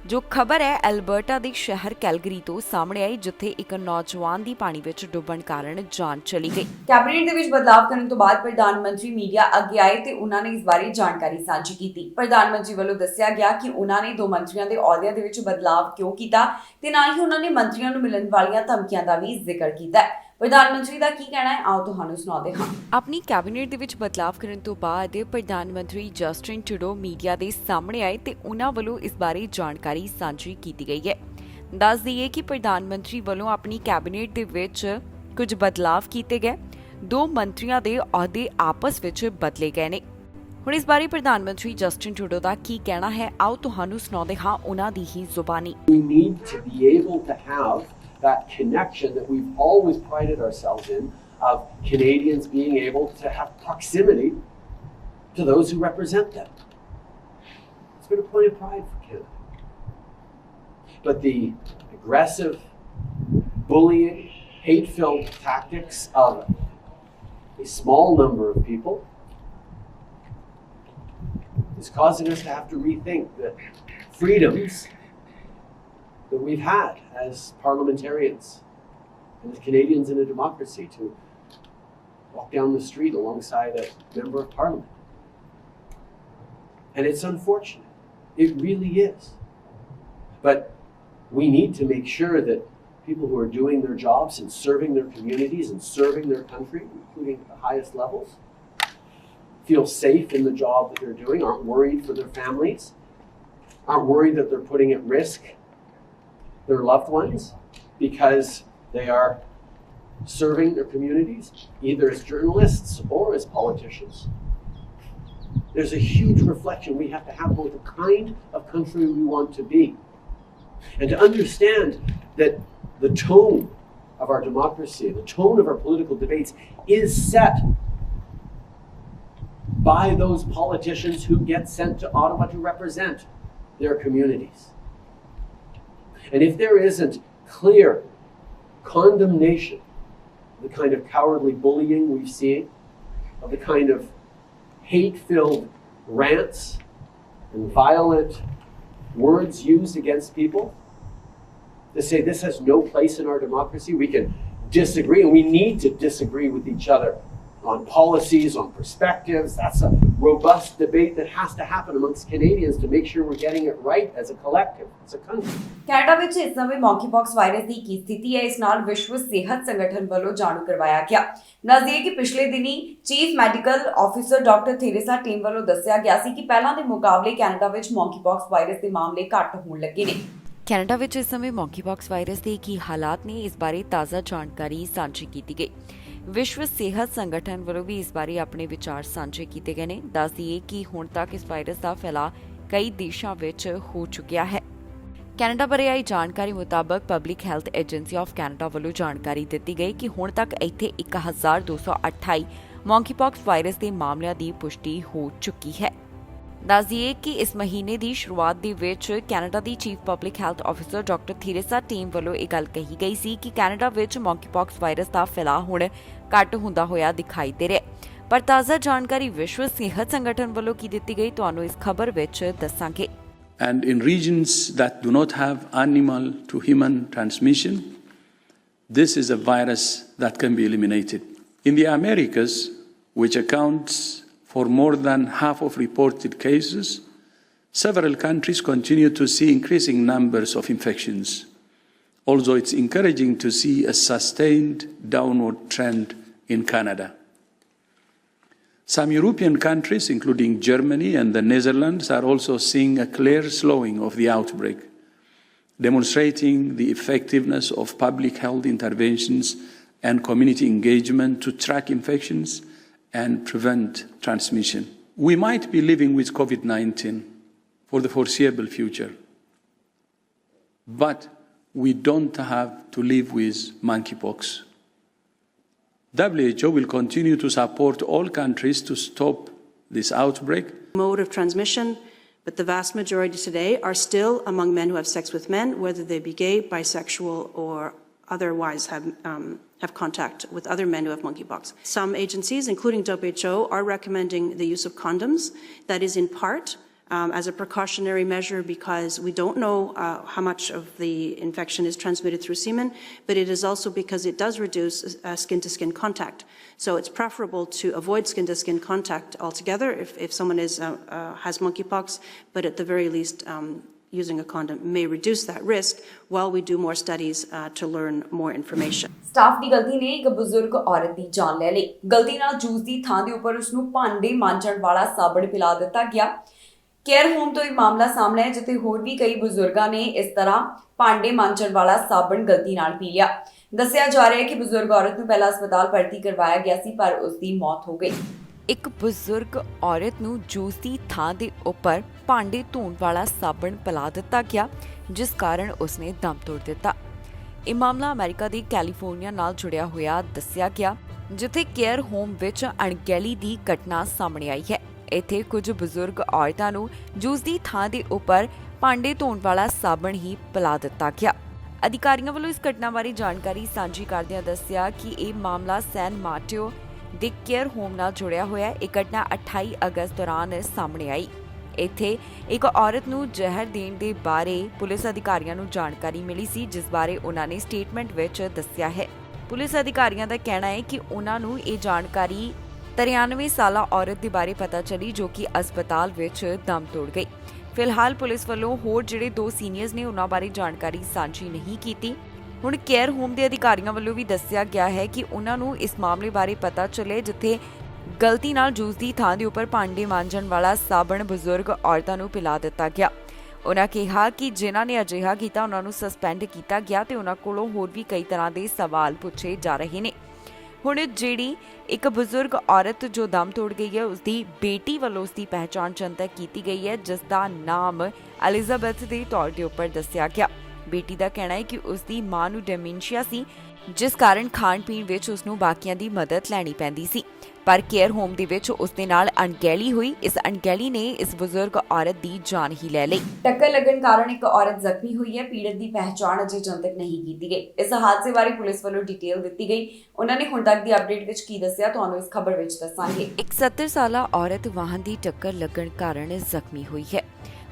ਜੋ ਖਬਰ ਹੈ ਐਲਬਰਟਾ ਦੇ ਸ਼ਹਿਰ ਕੈਲਗਰੀ ਤੋਂ ਸਾਹਮਣੇ ਆਈ, ਜਿੱਥੇ ਇੱਕ ਨੌਜਵਾਨ ਦੀ ਪਾਣੀ ਵਿੱਚ ਡੁੱਬਣ ਕਾਰਨ ਜਾਨ ਚਲੀ ਗਈ। ਕੈਬਨਿਟ ਦੇ ਵਿੱਚ ਬਦਲਾਅ ਕਰਨ ਤੋਂ ਬਾਅਦ ਪ੍ਰਧਾਨ ਮੰਤਰੀ ਮੀਡੀਆ ਅੱਗੇ ਆਏ ਤੇ ਉਹਨਾਂ ਨੇ ਇਸ ਬਾਰੇ ਜਾਣਕਾਰੀ ਸਾਂਝੀ ਕੀਤੀ। ਪ੍ਰਧਾਨ ਮੰਤਰੀ ਵੱਲੋਂ ਦੱਸਿਆ ਗਿਆ ਕਿ ਉਹਨਾਂ ਨੇ 2 ਮੰਤਰੀਆਂ ਦੇ ਅਹੁਦਿਆਂ ਦੇ ਵਿੱਚ ਬਦਲਾਅ ਕਿਉਂ ਕੀਤਾ ਤੇ ਨਾਲ ਹੀ ਉਹਨਾਂ ਨੇ ਮੰਤਰੀਆਂ ਨੂੰ ਮਿਲਣ ਵਾਲੀਆਂ ਧਮਕੀਆਂ ਦਾ ਵੀ ਜ਼ਿਕਰ ਕੀਤਾ। ਪ੍ਰਧਾਨ ਮੰਤਰੀ ਦਾ ਕੀ ਕਹਿਣਾ ਹੈ, ਆਓ ਤੁਹਾਨੂੰ ਸੁਣਾਉਂਦੇ ਹਾਂ। ਆਪਣੀ ਕੈਬਨਿਟ ਦੇ ਵਿੱਚ ਬਦਲਾਅ ਕਰਨ ਤੋਂ ਬਾਅਦ ਪ੍ਰਧਾਨ ਮੰਤਰੀ ਜਸਟਿਨ ਟਰੂਡੋ ਮੀਡੀਆ ਦੇ ਸਾਹਮਣੇ ਆਏ ਤੇ ਉਹਨਾਂ ਵੱਲੋਂ ਇਸ ਬਾਰੇ ਜਾਣਕਾਰੀ ਸਾਂਝੀ ਕੀਤੀ ਗਈ ਹੈ। ਦੱਸ ਦਈਏ ਕਿ ਪ੍ਰਧਾਨ ਮੰਤਰੀ ਵੱਲੋਂ ਆਪਣੀ ਕੈਬਨਿਟ ਦੇ ਵਿੱਚ ਕੁਝ ਬਦਲਾਅ ਕੀਤੇ ਗਏ। 2 ਮੰਤਰੀਆਂ ਦੇ ਅਹੁਦੇ ਆਪਸ ਵਿੱਚ ਬਦਲੇ ਗਏ ਨੇ। ਹੁਣ ਇਸ ਬਾਰੇ ਪ੍ਰਧਾਨ ਮੰਤਰੀ ਜਸਟਿਨ ਟਰੂਡੋ ਦਾ ਕੀ ਕਹਿਣਾ ਹੈ, ਆਓ ਤੁਹਾਨੂੰ ਸੁਣਾਉਂਦੇ ਹਾਂ ਉਹਨਾਂ ਦੀ ਹੀ ਜ਼ੁਬਾਨੀ। We need to be able to have that connection that we've always prided ourselves in, of Canadians being able to have proximity to those who represent them. It's been a point of pride for Canada. But the aggressive, bullying, hate-filled tactics of a small number of people is causing us to have to rethink the freedoms that we've had as parliamentarians and as Canadians in a democracy, to walk down the street alongside a member of parliament. And it's unfortunate. It really is. But we need to make sure that people who are doing their jobs and serving their communities and serving their country, including at the highest levels, feel safe in the job that they're doing, aren't worried for their families, aren't worried that they're putting at risk their loved ones because they are serving their communities, either as journalists or as politicians. There's a huge reflection we have to have about the kind of country we want to be. And to understand that the tone of our democracy, the tone of our political debates is set by those politicians who get sent to Ottawa to represent their communities. And if there isn't clear condemnation of the kind of cowardly bullying we've seen, of the kind of hate-filled rants and violent words used against people, to say this has no place in our democracy, we can disagree, and we need to disagree with each other on policies, on perspectives. That's a robust debate that has to happen amongst Canadians to make sure we're getting it right as a collective, as a country. Canada ਵਿੱਚ ਇਸ ਸਮੇਂ ਮੌਂਕੀਪੌਕਸ virus ਦੀ ਕੀ ਸਥਿਤੀ ਹੈ, ਇਸ ਨਾਲ ਵਿਸ਼ਵ ਸਿਹਤ ਸੰਗਠਨ ਵੱਲੋਂ ਜਾਣੂ ਕਰਵਾਇਆ ਗਿਆ। ਦੱਸਦੀਏ ਕਿ ਪਿਛਲੇ ਦਿਨੀ chief medical officer doctor Theresa Tam ਵੱਲੋਂ ਦੱਸਿਆ ਗਿਆ ਸੀ ਕਿ ਪਹਿਲਾਂ ਦੇ ਮੁਕਾਬਲੇ ਕੈਨੇਡਾ ਵਿੱਚ ਮੌਂਕੀਪੌਕਸ ਵਾਇਰਸ ਦੇ ਮਾਮਲੇ ਘੱਟ ਹੋਣ ਲੱਗੇ ਨੇ। ਕੈਨੇਡਾ ਵਿੱਚ ਇਸ ਸਮੇਂ ਮੌਂਕੀਪੌਕਸ ਵਾਇਰਸ ਦੇ ਕੀ ਹਾਲਾਤ ਨੇ, ਇਸ ਬਾਰੇ ਤਾਜ਼ਾ ਜਾਣਕਾਰੀ ਸਾਂਝੀ ਕੀਤੀ ਗਈ। ਵਿਸ਼ਵ ਸਿਹਤ ਸੰਗਠਨ ਵੱਲੋਂ ਵੀ ਇਸ ਬਾਰੇ ਆਪਣੇ ਵਿਚਾਰ ਸਾਂਝੇ ਕੀਤੇ ਗਏ ਨੇ। ਦੱਸ ਦਈਏ ਕਿ ਹੁਣ ਤੱਕ ਇਸ ਵਾਇਰਸ ਦਾ ਫੈਲਾਅ ਕਈ ਦੇਸ਼ਾਂ ਵਿੱਚ ਹੋ ਚੁੱਕਿਆ ਹੈ। ਕੈਨੇਡਾ ਬਾਰੇ ਆਈ ਜਾਣਕਾਰੀ ਮੁਤਾਬਕ public health agency of Canada ਵੱਲੋਂ ਜਾਣਕਾਰੀ ਦਿੱਤੀ ਗਈ ਕਿ ਹੁਣ ਤੱਕ ਇੱਥੇ 1228 ਮੌਂਕੀਪੌਕਸ ਵਾਇਰਸ ਦੇ ਮਾਮਲਿਆਂ ਦੀ ਪੁਸ਼ਟੀ ਹੋ ਚੁੱਕੀ ਹੈ। ਦੱਸ ਦਈਏ ਕਿ ਇਸ ਮਹੀਨੇ ਦੀ ਸ਼ੁਰੂਆਤ ਦੇ ਵਿੱਚ ਕੈਨੇਡਾ ਦੀ chief public health officer doctor Theresa Tam ਵੱਲੋਂ ਇਹ ਗੱਲ ਕਹੀ ਗਈ ਸੀ ਕਿ ਕੈਨੇਡਾ ਵਿੱਚ ਮੌਂਕੀਪੌਕਸ ਵਾਇਰਸ ਦਾ ਫੈਲਾਅ ਹੁਣ ਘੱਟ ਹੁੰਦਾ ਹੋਇਆ ਦਿਖਾਈ ਦੇ ਰਿਹਾ। ਪਰ ਤਾਜ਼ਾ ਜਾਣਕਾਰੀ ਵਿਸ਼ਵ ਸਿਹਤ ਸੰਗਠਨ ਵੱਲੋਂ ਕੀ ਦਿੱਤੀ ਗਈ, ਤੁਹਾਨੂੰ ਇਸ ਖਬਰ ਵਿੱਚ ਦੱਸਾਂਗੇ। And in regions that do not have animal to human transmission, this is a virus that can be eliminated. In the Americas, which accounts for more than half of reported cases, several countries continue to see increasing numbers of infections, although it's encouraging to see a sustained downward trend in Canada. Some European countries, including Germany and the Netherlands, are also seeing a clear slowing of the outbreak, demonstrating the effectiveness of public health interventions and community engagement to track infections and prevent transmission. We might be living with COVID-19 for the foreseeable future, but we don't have to live with monkeypox. WHO will continue to support all countries to stop this outbreak. Mode of transmission, but the vast majority today are still among men who have sex with men, whether they be gay, bisexual, or otherwise have contact with other men who have monkeypox. Some agencies, including WHO, are recommending the use of condoms. That is in part as a precautionary measure because we don't know how much of the infection is transmitted through semen, but it is also because it does reduce skin-to-skin contact. So it's preferable to avoid skin-to-skin contact altogether if someone has monkeypox, but at the very least using a condom may reduce that risk while we do more studies to learn more information. Staff ਦੀ ਗਲਤੀ ਨੇ ਇੱਕ ਬਜ਼ੁਰਗ ਔਰਤ ਦੀ ਜਾਨ ਲੈ ਲਈ। ਗਲਤੀ ਨਾਲ ਜੂਸ ਦੀ ਥਾਂ ਦੇ ਉੱਪਰ ਉਸ ਨੂੰ ਭਾਂਡੇ ਮਾਂਜਣ ਵਾਲਾ ਸਾਬਣ ਪਿਲਾ ਦਿੱਤਾ ਗਿਆ। ਕੇਅਰ ਹੋਮ ਤੋਂ ਇਹ ਮਾਮਲਾ ਸਾਹਮਣੇ ਹੈ ਜਿੱਥੇ ਹੋਰ ਵੀ ਕਈ ਬਜ਼ੁਰਗਾਂ ਨੇ ਇਸ ਤਰ੍ਹਾਂ ਭਾਂਡੇ ਮਾਂਜਣ ਵਾਲਾ ਸਾਬਣ ਗਲਤੀ ਨਾਲ ਪੀ ਲਿਆ। ਦੱਸਿਆ ਜਾ ਰਿਹਾ ਹੈ ਕਿ ਬਜ਼ੁਰਗ ਔਰਤ ਨੂੰ ਪਹਿਲਾਂ ਹਸਪਤਾਲ ਭਰਤੀ ਕਰਵਾਇਆ ਗਿਆ ਸੀ ਪਰ ਉਸ ਦੀ ਮੌਤ ਹੋ ਗਈ। ਇੱਕ ਬਜ਼ੁਰਗ ਔਰਤ ਨੂੰ ਜੂਸ ਦੀ ਥਾਂ ਦੇ ਉੱਪਰ ਭਾਂਡੇ ਧੋਣ ਵਾਲਾ ਸਾਬਣ ਪਿਲਾ ਦਿੱਤਾ ਗਿਆ ਜਿਸ ਕਾਰਨ ਉਸਨੇ ਦਮ ਤੋੜ ਦਿੱਤਾ। ਇਹ ਮਾਮਲਾ ਅਮਰੀਕਾ ਦੇ ਕੈਲੀਫੋਰਨੀਆ ਨਾਲ ਜੁੜਿਆ ਹੋਇਆ ਦੱਸਿਆ ਗਿਆ ਜਿੱਥੇ ਕੇਅਰ ਹੋਮ ਵਿੱਚ ਅਣਗਹਿਲੀ ਦੀ ਘਟਨਾ ਸਾਹਮਣੇ ਆਈ ਹੈ। ਇੱਥੇ ਕੁਝ ਬਜ਼ੁਰਗ ਔਰਤਾਂ ਨੂੰ ਜੂਸ ਦੀ ਥਾਂ ਦੇ ਉੱਪਰ ਭਾਂਡੇ ਧੋਣ ਵਾਲਾ ਸਾਬਣ ਹੀ ਪਿਲਾ ਦਿੱਤਾ ਗਿਆ। ਅਧਿਕਾਰੀਆਂ ਵੱਲੋਂ ਇਸ ਘਟਨਾ ਬਾਰੇ ਜਾਣਕਾਰੀ ਸਾਂਝੀ ਕਰਦਿਆਂ ਦੱਸਿਆ ਕਿ ਇਹ ਮਾਮਲਾ ਸੈਨ ਮਾਰਟਿਓ ਦੇ ਕੇਅਰ ਹੋਮ ਨਾਲ ਜੁੜਿਆ ਹੋਇਆ ਹੈ। ਇਹ ਘਟਨਾ 28 ਅਗਸਤ ਦੌਰਾਨ ਸਾਹਮਣੇ ਆਈ। ਇੱਥੇ ਇੱਕ ਔਰਤ ਨੂੰ ਜ਼ਹਿਰ ਦੇਣ ਦੇ ਬਾਰੇ ਪੁਲਿਸ ਅਧਿਕਾਰੀਆਂ ਨੂੰ ਜਾਣਕਾਰੀ ਮਿਲੀ ਸੀ ਜਿਸ ਬਾਰੇ ਉਹਨਾਂ ਨੇ ਸਟੇਟਮੈਂਟ ਵਿੱਚ ਦੱਸਿਆ ਹੈ। ਪੁਲਿਸ ਅਧਿਕਾਰੀਆਂ ਦਾ ਕਹਿਣਾ ਹੈ ਕਿ ਉਹਨਾਂ ਨੂੰ ਇਹ ਜਾਣਕਾਰੀ 93 ਸਾਲਾ ਔਰਤ ਦੇ ਬਾਰੇ ਪਤਾ ਚੱਲੀ ਜੋ ਕਿ ਹਸਪਤਾਲ ਵਿੱਚ ਦਮ ਤੋੜ ਗਈ। ਫਿਲਹਾਲ ਪੁਲਿਸ ਵੱਲੋਂ ਹੋਰ ਜਿਹੜੇ 2 ਸੀਨੀਅਰਸ ਨੇ ਉਹਨਾਂ ਬਾਰੇ ਜਾਣਕਾਰੀ ਸਾਂਝੀ ਨਹੀਂ ਕੀਤੀ। ਹੁਣ ਕੇਅਰ ਹੋਮ ਦੇ ਅਧਿਕਾਰੀਆਂ ਵੱਲੋਂ ਵੀ ਦੱਸਿਆ ਗਿਆ ਹੈ ਕਿ ਉਹਨਾਂ ਨੂੰ ਇਸ ਮਾਮਲੇ ਬਾਰੇ ਪਤਾ ਚੱਲੇ ਜਿੱਥੇ ਗਲਤੀ ਨਾਲ ਜੂਸ ਦੀ ਥਾਂ ਦੇ ਉੱਪਰ ਭਾਂਡੇ ਮਾਂਜਣ ਵਾਲਾ ਸਾਬਣ ਬਜ਼ੁਰਗ ਔਰਤਾਂ ਨੂੰ ਪਿਲਾ ਦਿੱਤਾ ਗਿਆ। ਉਹਨਾਂ ਕਿਹਾ ਕਿ ਜਿਨ੍ਹਾਂ ਨੇ ਅਜਿਹਾ ਕੀਤਾ ਉਹਨਾਂ ਨੂੰ ਸਸਪੈਂਡ ਕੀਤਾ ਗਿਆ ਤੇ ਉਹਨਾਂ ਕੋਲੋਂ ਹੋਰ ਵੀ ਕਈ ਤਰ੍ਹਾਂ ਦੇ ਸਵਾਲ ਪੁੱਛੇ ਜਾ ਰਹੇ ਨੇ। ਹੁਣ ਜਿਹੜੀ ਇੱਕ ਬਜ਼ੁਰਗ ਔਰਤ ਜੋ ਦਮ ਤੋੜ ਗਈ ਹੈ ਉਸ ਦੀ ਬੇਟੀ ਵੱਲੋਂ ਉਸ ਦੀ ਪਹਿਚਾਣ ਜਨਤਕ ਕੀਤੀ ਗਈ ਹੈ ਜਿਸ ਦਾ ਨਾਮ ਐਲਿਜ਼ਾਬੈਥ ਦੇ ਤੌਰ ਦੇ ਉੱਪਰ ਦੱਸਿਆ ਗਿਆ। ਬੇਟੀ ਦਾ ਕਹਿਣਾ ਹੈ ਕਿ ਉਸ ਦੀ ਮਾਂ ਨੂੰ ਡੈਮੈਂਸ਼ੀਆ ਸੀ ਜਿਸ ਕਾਰਨ ਖਾਣ ਪੀਣ ਵਿੱਚ ਉਸ ਨੂੰ ਬਾਕੀਆਂ ਦੀ ਮਦਦ ਲੈਣੀ ਪੈਂਦੀ ਸੀ ਪਰ ਕੇਅਰ ਹੋਮ ਦੇ ਵਿੱਚ ਉਸ ਦੇ ਨਾਲ ਅਣਗਹਿਲੀ ਹੋਈ। ਇਸ ਅਣਗਹਿਲੀ ਨੇ ਇਸ ਬਜ਼ੁਰਗ ਔਰਤ ਦੀ ਜਾਨ ਹੀ ਲੈ ਲਈ। ਟੱਕਰ ਲੱਗਣ ਕਾਰਨ ਇੱਕ ਔਰਤ ਜ਼ਖਮੀ ਹੋਈ ਹੈ। ਪੀੜਤ ਦੀ ਪਹਿਚਾਣ ਅਜੇ ਜਨਤਕ ਨਹੀਂ ਕੀਤੀ ਗਈ। ਇਸ ਹਾਦਸੇ ਬਾਰੇ ਪੁਲਿਸ ਵੱਲੋਂ ਡਿਟੇਲ ਦਿੱਤੀ ਗਈ। ਉਹਨਾਂ ਨੇ ਹੁਣ ਤੱਕ ਦੀ ਅਪਡੇਟ ਵਿੱਚ ਕੀ ਦੱਸਿਆ ਤੁਹਾਨੂੰ ਇਸ ਖਬਰ ਵਿੱਚ ਦੱਸਾਂਗੇ। ਇੱਕ 70 ਸਾਲਾ ਔਰਤ ਵਾਹਨ ਦੀ ਟੱਕਰ ਲੱਗਣ ਕਾਰਨ ਜ਼ਖਮੀ ਹੋਈ ਹੈ।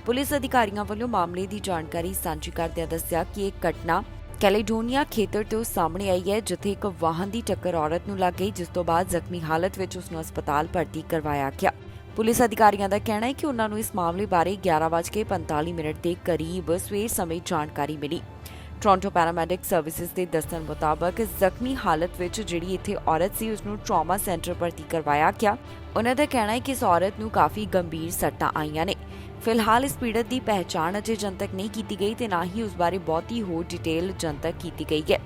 ਪੁਲਿਸ ਅਧਿਕਾਰੀਆਂ ਵੱਲੋਂ ਮਾਮਲੇ ਦੀ ਜਾਣਕਾਰੀ ਸਾਂਝੀ ਕਰਦਿਆਂ ਦੱਸਿਆ ਕਿ ਇਹ ਘਟਨਾ ਕੈਲੇਡੋਨੀਆ ਖੇਤਰ ਤੋਂ ਸਾਹਮਣੇ ਆਈ ਹੈ ਜਿੱਥੇ ਇੱਕ ਵਾਹਨ ਦੀ ਟੱਕਰ ਔਰਤ ਨੂੰ ਲੱਗ ਗਈ ਜਿਸ ਤੋਂ ਬਾਅਦ ਜ਼ਖਮੀ ਹਾਲਤ ਵਿੱਚ ਉਸ ਨੂੰ ਹਸਪਤਾਲ ਭਰਤੀ ਕਰਵਾਇਆ ਗਿਆ। ਪੁਲਿਸ ਅਧਿਕਾਰੀਆਂ ਦਾ ਕਹਿਣਾ ਹੈ ਕਿ ਉਹਨਾਂ ਨੂੰ ਇਸ ਮਾਮਲੇ ਬਾਰੇ 11:45 ਦੇ ਕਰੀਬ ਸਵੇਰ ਸਮੇਂ ਜਾਣਕਾਰੀ ਮਿਲੀ। ਟੋਰਾਂਟੋ ਪੈਰਾਮੈਡਿਕ ਸਰਵਿਸਿਜ਼ ਦੇ ਦੱਸਣ ਮੁਤਾਬਕ ਜ਼ਖਮੀ ਹਾਲਤ ਵਿੱਚ ਜਿਹੜੀ ਇੱਥੇ ਔਰਤ ਸੀ ਉਸ ਨੂੰ ਟਰਾਮਾ ਸੈਂਟਰ ਭਰਤੀ ਕਰਵਾਇਆ ਗਿਆ। ਉਹਨਾਂ ਦਾ ਕਹਿਣਾ ਹੈ ਕਿ ਇਸ ਔਰਤ ਨੂੰ ਕਾਫੀ ਗੰਭੀਰ ਸੱਟਾਂ ਆਈਆਂ ਨੇ। ਫਿਲਹਾਲ ਇਸ ਪੀੜਤ ਦੀ ਪਹਿਚਾਣ ਅਜੇ ਜਨਤਕ ਨਹੀਂ ਕੀਤੀ ਗਈ ਤੇ ਨਾ ਹੀ ਉਸ ਬਾਰੇ ਬਹੁਤੀ ਹੋਰ ਡਿਟੇਲ ਜਨਤਕ ਕੀਤੀ ਗਈ ਹੈ।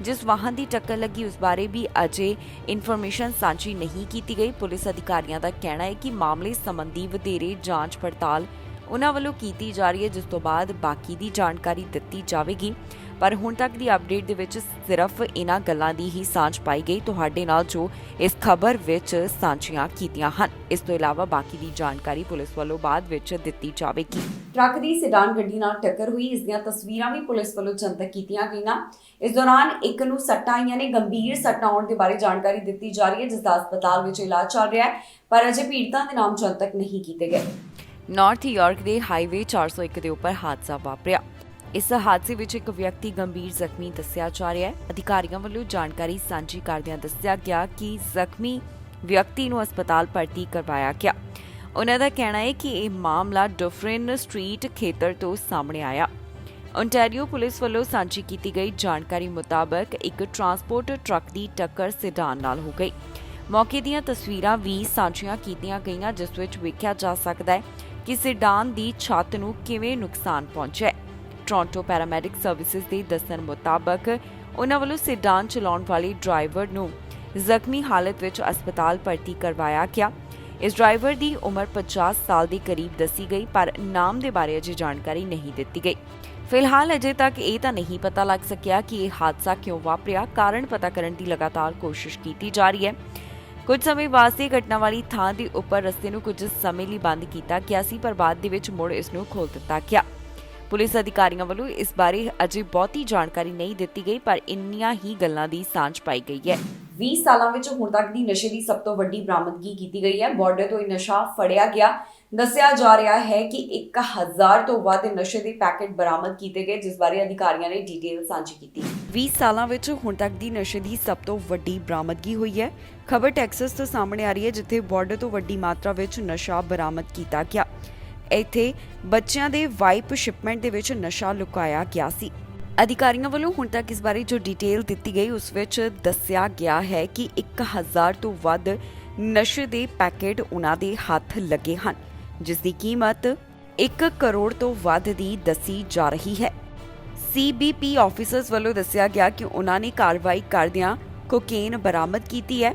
ਜਿਸ ਵਾਹਨ ਦੀ ਟੱਕਰ ਲੱਗੀ ਉਸ ਬਾਰੇ ਵੀ ਅਜੇ ਇਨਫੋਰਮੇਸ਼ਨ ਸਾਂਝੀ ਨਹੀਂ ਕੀਤੀ ਗਈ। ਪੁਲਿਸ ਅਧਿਕਾਰੀਆਂ ਦਾ ਕਹਿਣਾ ਹੈ ਕਿ ਮਾਮਲੇ ਸੰਬੰਧੀ ਵਧੇਰੇ ਜਾਂਚ ਪੜਤਾਲ ਉਹਨਾਂ ਵੱਲੋਂ ਕੀਤੀ ਜਾ ਰਹੀ ਹੈ ਜਿਸ ਤੋਂ ਬਾਅਦ ਬਾਕੀ ਦੀ ਜਾਣਕਾਰੀ ਦਿੱਤੀ ਜਾਵੇਗੀ। ਪਰ ਹੁਣ ਤੱਕ ਦੀ ਅਪਡੇਟ ਦੇ ਵਿੱਚ ਸਿਰਫ ਇਹਨਾਂ ਗੱਲਾਂ ਦੀ ਹੀ ਸਾਂਝ ਪਾਈ ਗਈ ਤੁਹਾਡੇ ਨਾਲ ਜੋ ਇਸ ਖਬਰ ਵਿੱਚ ਸਾਂਝੀਆਂ ਕੀਤੀਆਂ ਹਨ। ਇਸ ਤੋਂ ਇਲਾਵਾ ਬਾਕੀ ਦੀ ਜਾਣਕਾਰੀ ਪੁਲਿਸ ਵੱਲੋਂ ਬਾਅਦ ਵਿੱਚ ਦਿੱਤੀ ਜਾਵੇਗੀ। ਟਰੱਕ ਦੀ ਸਿਡਾਨ ਗੱਡੀ ਨਾਲ ਟੱਕਰ ਹੋਈ ਇਸ ਦੀਆਂ ਤਸਵੀਰਾਂ ਵੀ ਪੁਲਿਸ ਵੱਲੋਂ ਜਨਤਕ ਕੀਤੀਆਂ ਗਈਆਂ। ਇਸ ਦੌਰਾਨ ਇੱਕ ਨੂੰ ਸੱਟਾਂ ਆਈਆਂ ਨੇ। ਗੰਭੀਰ ਸੱਟਾਂ ਆਉਣ ਦੇ ਬਾਰੇ ਜਾਣਕਾਰੀ ਦਿੱਤੀ ਜਾ ਰਹੀ ਹੈ ਜਿਸ ਦਾ ਹਸਪਤਾਲ ਵਿੱਚ ਇਲਾਜ ਚੱਲ ਰਿਹਾ ਹੈ ਪਰ ਅਜੇ ਪੀੜਤਾਂ ਦੇ ਨਾਮ ਜਨਤਕ ਨਹੀਂ ਕੀਤੇ ਗਏ। ਨਾਰਥ ਯਾਰਕ ਦੇ ਹਾਈਵੇ 401 ਦੇ ਉੱਪਰ ਹਾਦਸਾ ਵਾਪਰਿਆ। ਇਸ ਹਾਦਸੇ ਵਿੱਚ ਇੱਕ ਵਿਅਕਤੀ ਗੰਭੀਰ ਜ਼ਖਮੀ ਦੱਸਿਆ ਜਾ ਰਿਹਾ ਹੈ। ਅਧਿਕਾਰੀਆਂ ਵੱਲੋਂ ਜਾਣਕਾਰੀ ਸਾਂਝੀ ਕਰਦਿਆਂ ਦੱਸਿਆ ਗਿਆ ਕਿ ਜ਼ਖਮੀ ਵਿਅਕਤੀ ਨੂੰ ਹਸਪਤਾਲ ਭਰਤੀ ਕਰਵਾਇਆ ਗਿਆ। ਉਹਨਾਂ ਦਾ ਕਹਿਣਾ ਹੈ ਕਿ ਇਹ ਮਾਮਲਾ ਡਫਰਿਨ ਸਟਰੀਟ ਖੇਤਰ ਤੋਂ ਸਾਹਮਣੇ ਆਇਆ। ਓਨਟਾਰੀਓ ਪੁਲਿਸ ਵੱਲੋਂ ਸਾਂਝੀ ਕੀਤੀ ਗਈ ਜਾਣਕਾਰੀ ਮੁਤਾਬਕ ਇੱਕ ਟਰਾਂਸਪੋਰਟ ਟਰੱਕ ਦੀ ਟੱਕਰ ਸਿਡਾਨ ਨਾਲ ਹੋ ਗਈ। ਮੌਕੇ ਦੀਆਂ ਤਸਵੀਰਾਂ ਵੀ ਸਾਂਝੀਆਂ ਕੀਤੀਆਂ ਗਈਆਂ ਜਿਸ ਵਿੱਚ ਵੇਖਿਆ ਜਾ ਸਕਦਾ ਹੈ ਕਿ ਸਿਡਾਨ ਦੀ ਛੱਤ ਨੂੰ ਕਿਵੇਂ ਨੁਕਸਾਨ ਪਹੁੰਚਿਆ। ਟੋਰਾਂਟੋ ਪੈਰਾਮੈਡਿਕ ਸਰਵਿਸਿਜ਼ ਦੇ ਦੱਸਣ ਮੁਤਾਬਕ ਉਹਨਾਂ ਵੱਲੋਂ ਸਿਡਾਨ ਚਲਾਉਣ ਵਾਲੇ ਡਰਾਈਵਰ ਨੂੰ ਜ਼ਖਮੀ ਹਾਲਤ ਵਿੱਚ ਹਸਪਤਾਲ ਭਰਤੀ ਕਰਵਾਇਆ ਗਿਆ। ਇਸ ਡਰਾਈਵਰ ਦੀ ਉਮਰ 50 ਸਾਲ ਦੇ ਕਰੀਬ ਦੱਸੀ ਗਈ ਪਰ ਨਾਮ ਦੇ ਬਾਰੇ ਅਜੇ ਜਾਣਕਾਰੀ ਨਹੀਂ ਦਿੱਤੀ ਗਈ। ਫਿਲਹਾਲ ਅਜੇ ਤੱਕ ਇਹ ਤਾਂ ਨਹੀਂ ਪਤਾ ਲੱਗ ਸਕਿਆ ਕਿ ਇਹ ਹਾਦਸਾ ਕਿਉਂ ਵਾਪਰਿਆ। ਕਾਰਨ ਪਤਾ ਕਰਨ ਦੀ ਲਗਾਤਾਰ ਕੋਸ਼ਿਸ਼ ਕੀਤੀ ਜਾ ਰਹੀ ਹੈ। ਕੁਝ ਸਮੇਂ ਵਾਸਤੇ ਘਟਨਾ ਵਾਲੀ ਥਾਂ ਦੇ ਉੱਪਰ ਰਸਤੇ ਨੂੰ ਕੁਝ ਸਮੇਂ ਲਈ ਬੰਦ ਕੀਤਾ ਗਿਆ ਸੀ ਪਰ ਬਾਅਦ ਦੇ ਵਿੱਚ ਮੁੜ ਇਸ ਨੂੰ ਖੋਲ੍ਹ ਦਿੱਤਾ ਗਿਆ। ਪੁਲਿਸ ਅਧਿਕਾਰੀਆਂ ਵੱਲੋਂ ਇਸ ਬਾਰੇ ਅਜੇ ਬਹੁਤੀ ਜਾਣਕਾਰੀ ਨਹੀਂ ਦਿੱਤੀ ਗਈ ਪਰ ਇੰਨੀਆਂ ਹੀ ਗੱਲਾਂ ਦੀ ਸਾਂਝ ਪਾਈ ਗਈ ਹੈ। 20 ਸਾਲਾਂ ਵਿੱਚ ਹੁਣ ਤੱਕ ਦੀ ਨਸ਼ੇ ਦੀ ਸਭ ਤੋਂ ਵੱਡੀ ਬਰਾਮਦਗੀ ਕੀਤੀ ਗਈ ਹੈ। ਬਾਰਡਰ ਤੋਂ ਇਹ ਨਸ਼ਾ ਫੜਿਆ ਗਿਆ। ਦੱਸਿਆ ਜਾ ਰਿਹਾ ਹੈ ਕਿ 1000 ਤੋਂ ਵੱਧ ਨਸ਼ੇ ਦੇ ਪੈਕੇਟ ਬਰਾਮਦ ਕੀਤੇ ਗਏ ਜਿਸ ਬਾਰੇ ਅਧਿਕਾਰੀਆਂ ਨੇ ਡਿਟੇਲ ਸਾਂਝੀ ਕੀਤੀ। 20 ਸਾਲਾਂ ਵਿੱਚ ਹੁਣ ਤੱਕ ਦੀ ਨਸ਼ੇ ਦੀ ਸਭ ਤੋਂ ਵੱਡੀ ਬਰਾਮਦਗੀ ਹੋਈ ਹੈ। ਖਬਰ ਟੈਕਸਸ ਤੋਂ ਸਾਹਮਣੇ ਆ ਰਹੀ ਹੈ ਜਿੱਥੇ ਬਾਰਡਰ ਤੋਂ ਵੱਡੀ ਮਾਤਰਾ ਵਿੱਚ ਨਸ਼ਾ ਬਰਾਮਦ ਕੀਤਾ ਗਿਆ। ਇੱਥੇ ਬੱਚਿਆਂ ਦੇ ਵਾਈਪ ਸ਼ਿਪਮੈਂਟ ਦੇ ਵਿੱਚ ਨਸ਼ਾ ਲੁਕਾਇਆ ਗਿਆ ਸੀ। ਅਧਿਕਾਰੀਆਂ ਵੱਲੋਂ ਹੁਣ ਤੱਕ ਇਸ ਬਾਰੇ ਜੋ ਡਿਟੇਲ ਦਿੱਤੀ ਗਈ ਉਸ ਵਿੱਚ ਦੱਸਿਆ ਗਿਆ ਹੈ ਕਿ 1000 ਤੋਂ ਵੱਧ ਨਸ਼ੇ ਦੇ ਪੈਕੇਟ ਉਹਨਾਂ ਦੇ ਹੱਥ ਲੱਗੇ ਹਨ, ਜਿਸ ਦੀ ਕੀਮਤ 1 ਕਰੋੜ ਤੋਂ ਵੱਧ ਦੀ ਦੱਸੀ ਜਾ ਰਹੀ ਹੈ। CBP ਆਫੀਸਰਸ ਵੱਲੋਂ ਦੱਸਿਆ ਗਿਆ ਕਿ ਉਹਨਾਂ ਨੇ ਕਾਰਵਾਈ ਕਰਦਿਆਂ ਕੋਕੇਨ ਬਰਾਮਦ ਕੀਤੀ ਹੈ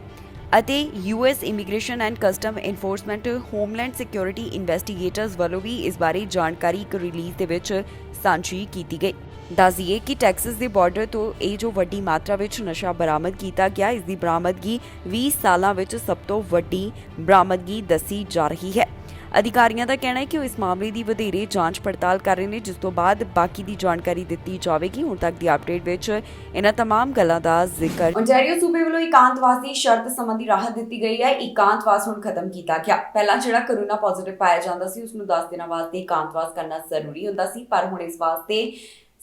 ਅਤੇ US immigration and custom enforcement homeland security investigators ਵੱਲੋਂ ਵੀ ਇਸ ਬਾਰੇ ਜਾਣਕਾਰੀ ਇੱਕ ਰਿਲੀਜ਼ ਦੇ ਵਿੱਚ ਸਾਂਝੀ ਕੀਤੀ ਗਈ। ਦੱਸ ਦਈਏ ਕਿ ਟੈਕਸਸ ਦੇ ਬਾਰਡਰ ਤੋਂ ਇਹ ਜੋ ਵੱਡੀ ਮਾਤਰਾ ਵਿੱਚ ਨਸ਼ਾ ਬਰਾਮਦ ਕੀਤਾ ਗਿਆ, ਇਸ ਦੀ ਬਰਾਮਦਗੀ 20 ਸਾਲਾਂ ਵਿੱਚ ਸਭ ਤੋਂ ਵੱਡੀ ਬਰਾਮਦਗੀ ਦੱਸੀ ਜਾ ਰਹੀ ਹੈ। ਅਧਿਕਾਰੀਆਂ ਦਾ ਕਹਿਣਾ ਹੈ ਕਿ ਉਹ ਇਸ ਮਾਮਲੇ ਦੀ ਵਧੇਰੇ ਜਾਂਚ ਪੜਤਾਲ ਕਰ ਰਹੇ ਨੇ, ਜਿਸ ਤੋਂ ਬਾਅਦ ਬਾਕੀ ਦੀ ਜਾਣਕਾਰੀ ਦਿੱਤੀ ਜਾਵੇਗੀ। ਹੁਣ ਤੱਕ ਦੀ ਅਪਡੇਟ ਵਿੱਚ ਇਹਨਾਂ तमाम ਗੱਲਾਂ ਦਾ ਜ਼ਿਕਰ। ਓਨਟਾਰੀਓ ਸੂਬੇ ਵੱਲੋਂ ਇਕਾਂਤਵਾਸ ਦੀ ਸ਼ਰਤ ਸੰਬੰਧੀ ਰਾਹਤ ਦਿੱਤੀ ਗਈ ਹੈ। ਇਕਾਂਤਵਾਸ ਹੁਣ ਖਤਮ ਕੀਤਾ ਗਿਆ। ਪਹਿਲਾਂ ਜਿਹੜਾ ਕਰੋਨਾ ਪੋਜ਼ਿਟਿਵ ਪਾਇਆ ਜਾਂਦਾ ਸੀ ਉਸ ਨੂੰ 10 ਦਿਨਾਂ ਵਾਸਤੇ ਇਕਾਂਤਵਾਸ ਕਰਨਾ ਜ਼ਰੂਰੀ ਹੁੰਦਾ ਸੀ, ਪਰ ਹੁਣ ਇਸ ਵਾਸਤੇ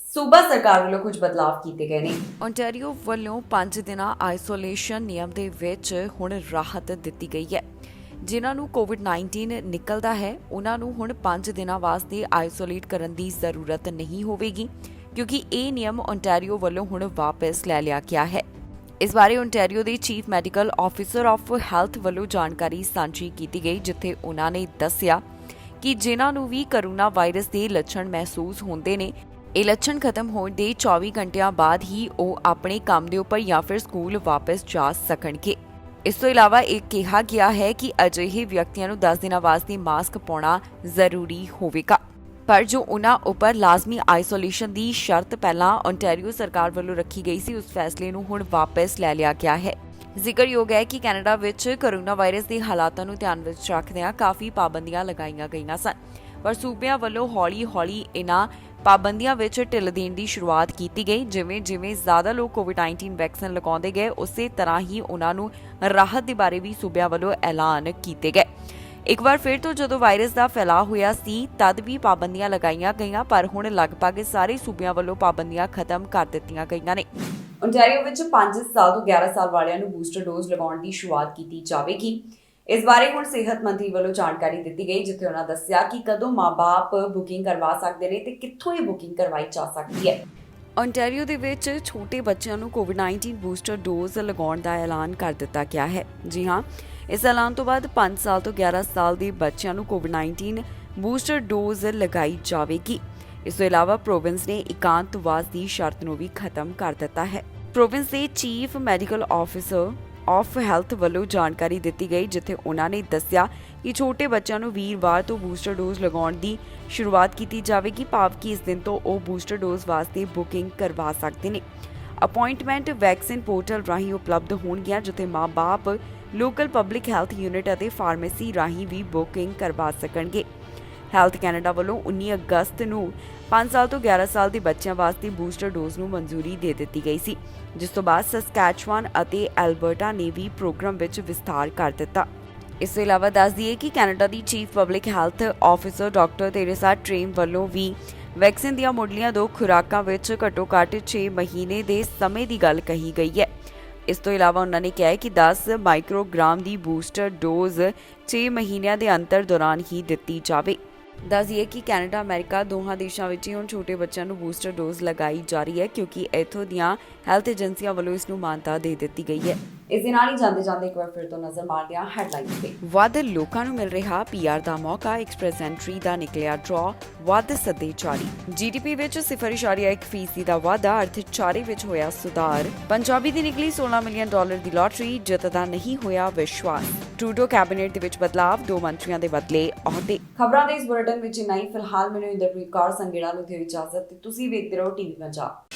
ਸੂਬਾ ਸਰਕਾਰ ਵੱਲੋਂ ਕੁਝ ਬਦਲਾਅ ਕੀਤੇ ਗਏ ਨੇ। ਓਨਟਾਰੀਓ ਵੱਲੋਂ 5 ਦਿਨਾਂ ਆਈਸੋਲੇਸ਼ਨ ਨਿਯਮ ਦੇ ਵਿੱਚ ਹੁਣ ਰਾਹਤ ਦਿੱਤੀ ਗਈ ਹੈ। ਜਿਨ੍ਹਾਂ ਨੂੰ ਕੋਵਿਡ-19 ਨਿਕਲਦਾ ਹੈ ਉਹਨਾਂ ਨੂੰ ਹੁਣ 5 ਦਿਨਾਂ ਵਾਸਤੇ ਆਈਸੋਲੇਟ ਕਰਨ ਦੀ ਜ਼ਰੂਰਤ ਨਹੀਂ ਹੋਵੇਗੀ, ਕਿਉਂਕਿ ਇਹ ਨਿਯਮ ਓਨਟਾਰੀਓ ਵੱਲੋਂ ਹੁਣ ਵਾਪਸ ਲੈ ਲਿਆ ਗਿਆ ਹੈ। ਇਸ ਬਾਰੇ ਓਨਟਾਰੀਓ ਦੇ chief medical officer of health ਵੱਲੋਂ ਜਾਣਕਾਰੀ ਸਾਂਝੀ ਕੀਤੀ ਗਈ, ਜਿੱਥੇ ਉਹਨਾਂ ਨੇ ਦੱਸਿਆ ਕਿ ਜਿਨ੍ਹਾਂ ਨੂੰ ਵੀ ਕਰੋਨਾ ਵਾਇਰਸ ਦੇ ਲੱਛਣ ਮਹਿਸੂਸ ਹੁੰਦੇ ਨੇ, ਇਹ ਲੱਛਣ ਖਤਮ ਹੋਣ ਦੇ 24 ਘੰਟਿਆਂ ਬਾਅਦ ਹੀ ਉਹ ਆਪਣੇ ਕੰਮ ਦੇ ਉੱਪਰ ਜਾਂ ਫਿਰ ਸਕੂਲ ਵਾਪਸ ਜਾ ਸਕਣਗੇ। ਇਸ ਤੋਂ ਇਲਾਵਾ ਇਹ ਕਿਹਾ ਗਿਆ ਹੈ ਕਿ ਅਜਿਹੇ ਵਿਅਕਤੀਆਂ ਨੂੰ 10 ਦਿਨਾਂ ਵਾਸਤੇ ਮਾਸਕ ਪਾਉਣਾ ਜ਼ਰੂਰੀ ਹੋਵੇਗਾ, ਪਰ ਜੋ ਉਹਨਾਂ ਉੱਪਰ ਲਾਜ਼ਮੀ ਆਈਸੋਲੇਸ਼ਨ ਦੀ ਸ਼ਰਤ ਪਹਿਲਾਂ ਓਨਟਾਰੀਓ ਸਰਕਾਰ ਵੱਲੋਂ ਰੱਖੀ ਗਈ ਸੀ, ਉਸ ਫੈਸਲੇ ਨੂੰ ਹੁਣ ਵਾਪਸ ਲੈ ਲਿਆ ਗਿਆ ਹੈ। ਜ਼ਿਕਰਯੋਗ ਹੈ ਕਿ ਕੈਨੇਡਾ ਵਿੱਚ ਕਰੋਨਾ ਵਾਇਰਸ ਦੇ ਹਾਲਾਤਾਂ ਨੂੰ ਧਿਆਨ ਵਿੱਚ ਰੱਖਦਿਆਂ ਕਾਫੀ ਪਾਬੰਦੀਆਂ ਲਗਾਈਆਂ ਗਈਆਂ ਸਨ, ਪਰ ਸੂਬਿਆਂ ਵੱਲੋਂ ਹੌਲੀ-ਹੌਲੀ ਇਹਨਾਂ ਪਾਬੰਦੀਆਂ ਵਿੱਚ ਢਿੱਲ ਦੇਣ ਦੀ ਸ਼ੁਰੂਆਤ ਕੀਤੀ ਗਈ। ਜਿਵੇਂ ਜ਼ਿਆਦਾ ਲੋਕ ਕੋਵਿਡ-19 ਵੈਕਸੀਨ ਲਗਾਉਂਦੇ ਗਏ, ਉਸੇ ਤਰ੍ਹਾਂ ਹੀ ਉਹਨਾਂ ਨੂੰ ਰਾਹਤ ਦੇ ਬਾਰੇ ਵੀ ਸੂਬਿਆਂ ਵੱਲੋਂ ਐਲਾਨ ਕੀਤੇ ਗਏ। ਇੱਕ ਵਾਰ ਫਿਰ ਤੋਂ ਜਦੋਂ ਵਾਇਰਸ ਦਾ ਫੈਲਾਅ ਹੋਇਆ ਸੀ ਤਦ ਵੀ ਪਾਬੰਦੀਆਂ ਲਗਾਈਆਂ ਗਈਆਂ, ਪਰ ਹੁਣ ਲਗਭਗ ਸਾਰੇ ਸੂਬਿਆਂ ਵੱਲੋਂ ਪਾਬੰਦੀਆਂ ਖਤਮ ਕਰ ਦਿੱਤੀਆਂ ਗਈਆਂ ਨੇ। ਓਨਟਾਰੀਓ ਵਿੱਚ 5 ਸਾਲ ਤੋਂ 11 ਸਾਲ ਵਾਲਿਆਂ ਨੂੰ ਬੂਸਟਰ ਡੋਜ਼ ਲਗਾਉਣ ਦੀ ਸ਼ੁਰੂਆਤ ਕੀਤੀ ਜਾਵੇਗੀ। ਇਸ ਬਾਰੇ ਹੁਣ ਸਿਹਤ ਮੰਤਰੀ ਵੱਲੋਂ ਜਾਣਕਾਰੀ ਦਿੱਤੀ ਗਈ, ਜਿੱਥੇ ਉਹਨਾਂ ਦੱਸਿਆ ਕਿ ਕਦੋਂ ਮਾਂ-ਬਾਪ ਬੁਕਿੰਗ ਕਰਵਾ ਸਕਦੇ ਨੇ ਤੇ ਕਿੱਥੋਂ ਇਹ ਬੁਕਿੰਗ ਕਰਵਾਈ ਜਾ ਸਕਦੀ ਹੈ। ਓਨਟਾਰੀਓ ਦੇ ਵਿੱਚ ਛੋਟੇ ਬੱਚਿਆਂ ਨੂੰ ਕੋਵਿਡ-19 ਬੂਸਟਰ ਡੋਜ਼ ਲਗਾਉਣ ਦਾ ਐਲਾਨ ਕਰ ਦਿੱਤਾ ਗਿਆ ਹੈ। ਜੀ ਹਾਂ, ਇਸ ਐਲਾਨ ਤੋਂ ਬਾਅਦ 5 ਸਾਲ ਤੋਂ 11 ਸਾਲ ਦੇ ਬੱਚਿਆਂ ਨੂੰ ਕੋਵਿਡ-19 ਬੂਸਟਰ ਡੋਜ਼ ਲਗਾਈ ਜਾਵੇਗੀ। ਇਸ ਤੋਂ ਇਲਾਵਾ ਪ੍ਰੋਵਿੰਸ ਨੇ ਇਕਾਂਤਵਾਸ ਦੀ ਸ਼ਰਤ ਨੂੰ ਵੀ ਖਤਮ ਕਰ ਦਿੱਤਾ ਹੈ। ਪ੍ਰੋਵਿੰਸ ਦੇ chief medical officer of health ਵੱਲੋਂ ਜਾਣਕਾਰੀ ਦਿੱਤੀ ਗਈ, ਜਿੱਥੇ ਉਹਨਾਂ ਨੇ ਦੱਸਿਆ ਕਿ ਛੋਟੇ ਬੱਚਿਆਂ ਨੂੰ ਵੀਰਵਾਰ ਤੋਂ ਬੂਸਟਰ ਡੋਜ਼ ਲਗਾਉਣ ਦੀ ਸ਼ੁਰੂਆਤ ਕੀਤੀ ਜਾਵੇਗੀ, ਭਾਵ ਕਿ ਇਸ ਦਿਨ ਤੋਂ ਉਹ ਬੂਸਟਰ ਡੋਜ਼ ਵਾਸਤੇ ਬੁਕਿੰਗ ਕਰਵਾ ਸਕਦੇ ਨੇ। ਅਪਾਇੰਟਮੈਂਟ ਵੈਕਸੀਨ ਪੋਰਟਲ ਰਾਹੀਂ ਉਪਲਬਧ ਹੋਣਗੀਆਂ, ਜਿੱਥੇ ਮਾਂ-ਬਾਪ ਲੋਕਲ ਪਬਲਿਕ ਹੈਲਥ ਯੂਨਿਟ ਅਤੇ ਫਾਰਮੇਸੀ ਰਾਹੀਂ ਵੀ ਬੁਕਿੰਗ ਕਰਵਾ ਸਕਣਗੇ। ਹੈਲਥ ਕੈਨੇਡਾ ਵੱਲੋਂ 19 ਅਗਸਤ ਨੂੰ 5 ਸਾਲ ਤੋਂ 11 ਸਾਲ ਦੇ ਬੱਚਿਆਂ ਵਾਸਤੇ ਬੂਸਟਰ ਡੋਜ਼ ਨੂੰ ਮਨਜ਼ੂਰੀ ਦੇ ਦਿੱਤੀ ਗਈ ਸੀ, ਜਿਸ ਤੋਂ ਬਾਅਦ ਸਸਕੈਚੁਆਨ ਅਤੇ ਐਲਬਰਟਾ ਨੇ ਵੀ ਪ੍ਰੋਗਰਾਮ ਵਿੱਚ ਵਿਸਥਾਰ ਕਰ ਦਿੱਤਾ। ਇਸ ਤੋਂ ਇਲਾਵਾ ਦੱਸ ਦਈਏ ਕਿ ਕੈਨੇਡਾ ਦੀ chief public health officer doctor Theresa Tam ਵੱਲੋਂ ਵੀ ਵੈਕਸੀਨ ਦੀਆਂ ਮੁੱਢਲੀਆਂ 2 ਖੁਰਾਕਾਂ ਵਿੱਚ ਘੱਟੋ-ਘੱਟ 6 ਮਹੀਨੇ ਦੇ ਸਮੇਂ ਦੀ ਗੱਲ ਕਹੀ ਗਈ ਹੈ। ਇਸ ਤੋਂ ਇਲਾਵਾ ਉਹਨਾਂ ਨੇ ਕਿਹਾ ਕਿ 10 ਮਾਈਕਰੋਗ੍ਰਾਮ ਦੀ ਬੂਸਟਰ ਡੋਜ਼ 6 ਮਹੀਨਿਆਂ ਦੇ ਅੰਤਰ ਦੌਰਾਨ ਹੀ ਦਿੱਤੀ ਜਾਵੇ। ਦੱਸ ਦਈਏ ਕਿ ਕੈਨੇਡਾ ਅਮਰੀਕਾ ਦੋਹਾਂ ਦੇਸ਼ਾਂ ਵਿੱਚ ਹੀ ਹੁਣ ਛੋਟੇ ਬੱਚਿਆਂ ਨੂੰ ਬੂਸਟਰ ਡੋਜ਼ ਲਗਾਈ ਜਾ ਰਹੀ ਹੈ, ਕਿਉਂਕਿ ਇੱਥੋਂ ਦੀਆਂ ਹੈਲਥ ਏਜੰਸੀਆਂ ਵੱਲੋਂ ਇਸ ਨੂੰ ਮਾਨਤਾ ਦੇ ਦਿੱਤੀ ਗਈ ਹੈ। ਇਸ ਦੇ ਨਾਲ ਹੀ ਜਾਂਦੇ ਇੱਕ ਵਾਰ ਫਿਰ ਤੋਂ ਨਜ਼ਰ ਮਾਰਦੇ ਹਾਂ ਹੈਡਲਾਈਨਸ ਤੇ। ਵੱਧ ਲੋਕਾਂ ਨੂੰ ਮਿਲ ਰਿਹਾ PR ਦਾ ਮੌਕਾ, ਐਕਸਪ੍ਰੈਸ ਐਂਟਰੀ ਦਾ ਨਿਕਲਿਆ ਡਰਾ, ਵੱਧ ਸੱਦੇ ਜਾਰੀ। GDP ਵਿੱਚ 0.1% ਦਾ ਵਾਧਾ, ਅਰਥਚਾਰੇ ਵਿੱਚ ਹੋਇਆ ਸੁਧਾਰ। ਪੰਜਾਬੀ ਦੀ ਨਿਕਲੀ $16 ਮਿਲੀਅਨ ਦੀ ਲਾਟਰੀ, ਜਿੱਤ ਦਾ ਨਹੀਂ ਹੋਇਆ ਵਿਸ਼ਵਾਸ। ਟਰੂਡੋ ਕੈਬਨਿਟ ਦੇ ਵਿੱਚ ਬਦਲਾਵ, 2 ਮੰਤਰੀਆਂ ਦੇ ਬਦਲੇ ਅਹੁਦੇ। ਖਬਰਾਂ ਦੇ ਇਸ ਬੁਲੇਟਿਨ ਵਿੱਚ ਇੰਨਾ ਹੀ। ਫਿਲਹਾਲ ਮੈਨੂੰ ਇੰਦਰਪ੍ਰੀਤ ਕੌਰ ਸੰਗੇੜਾ ਨੂੰ ਦਿਓ ਇਜਾਜ਼ਤ ਤੇ ਤੁਸੀਂ ਵੇਖਦੇ ਰਹੋ TV ਪੰਜਾਬ।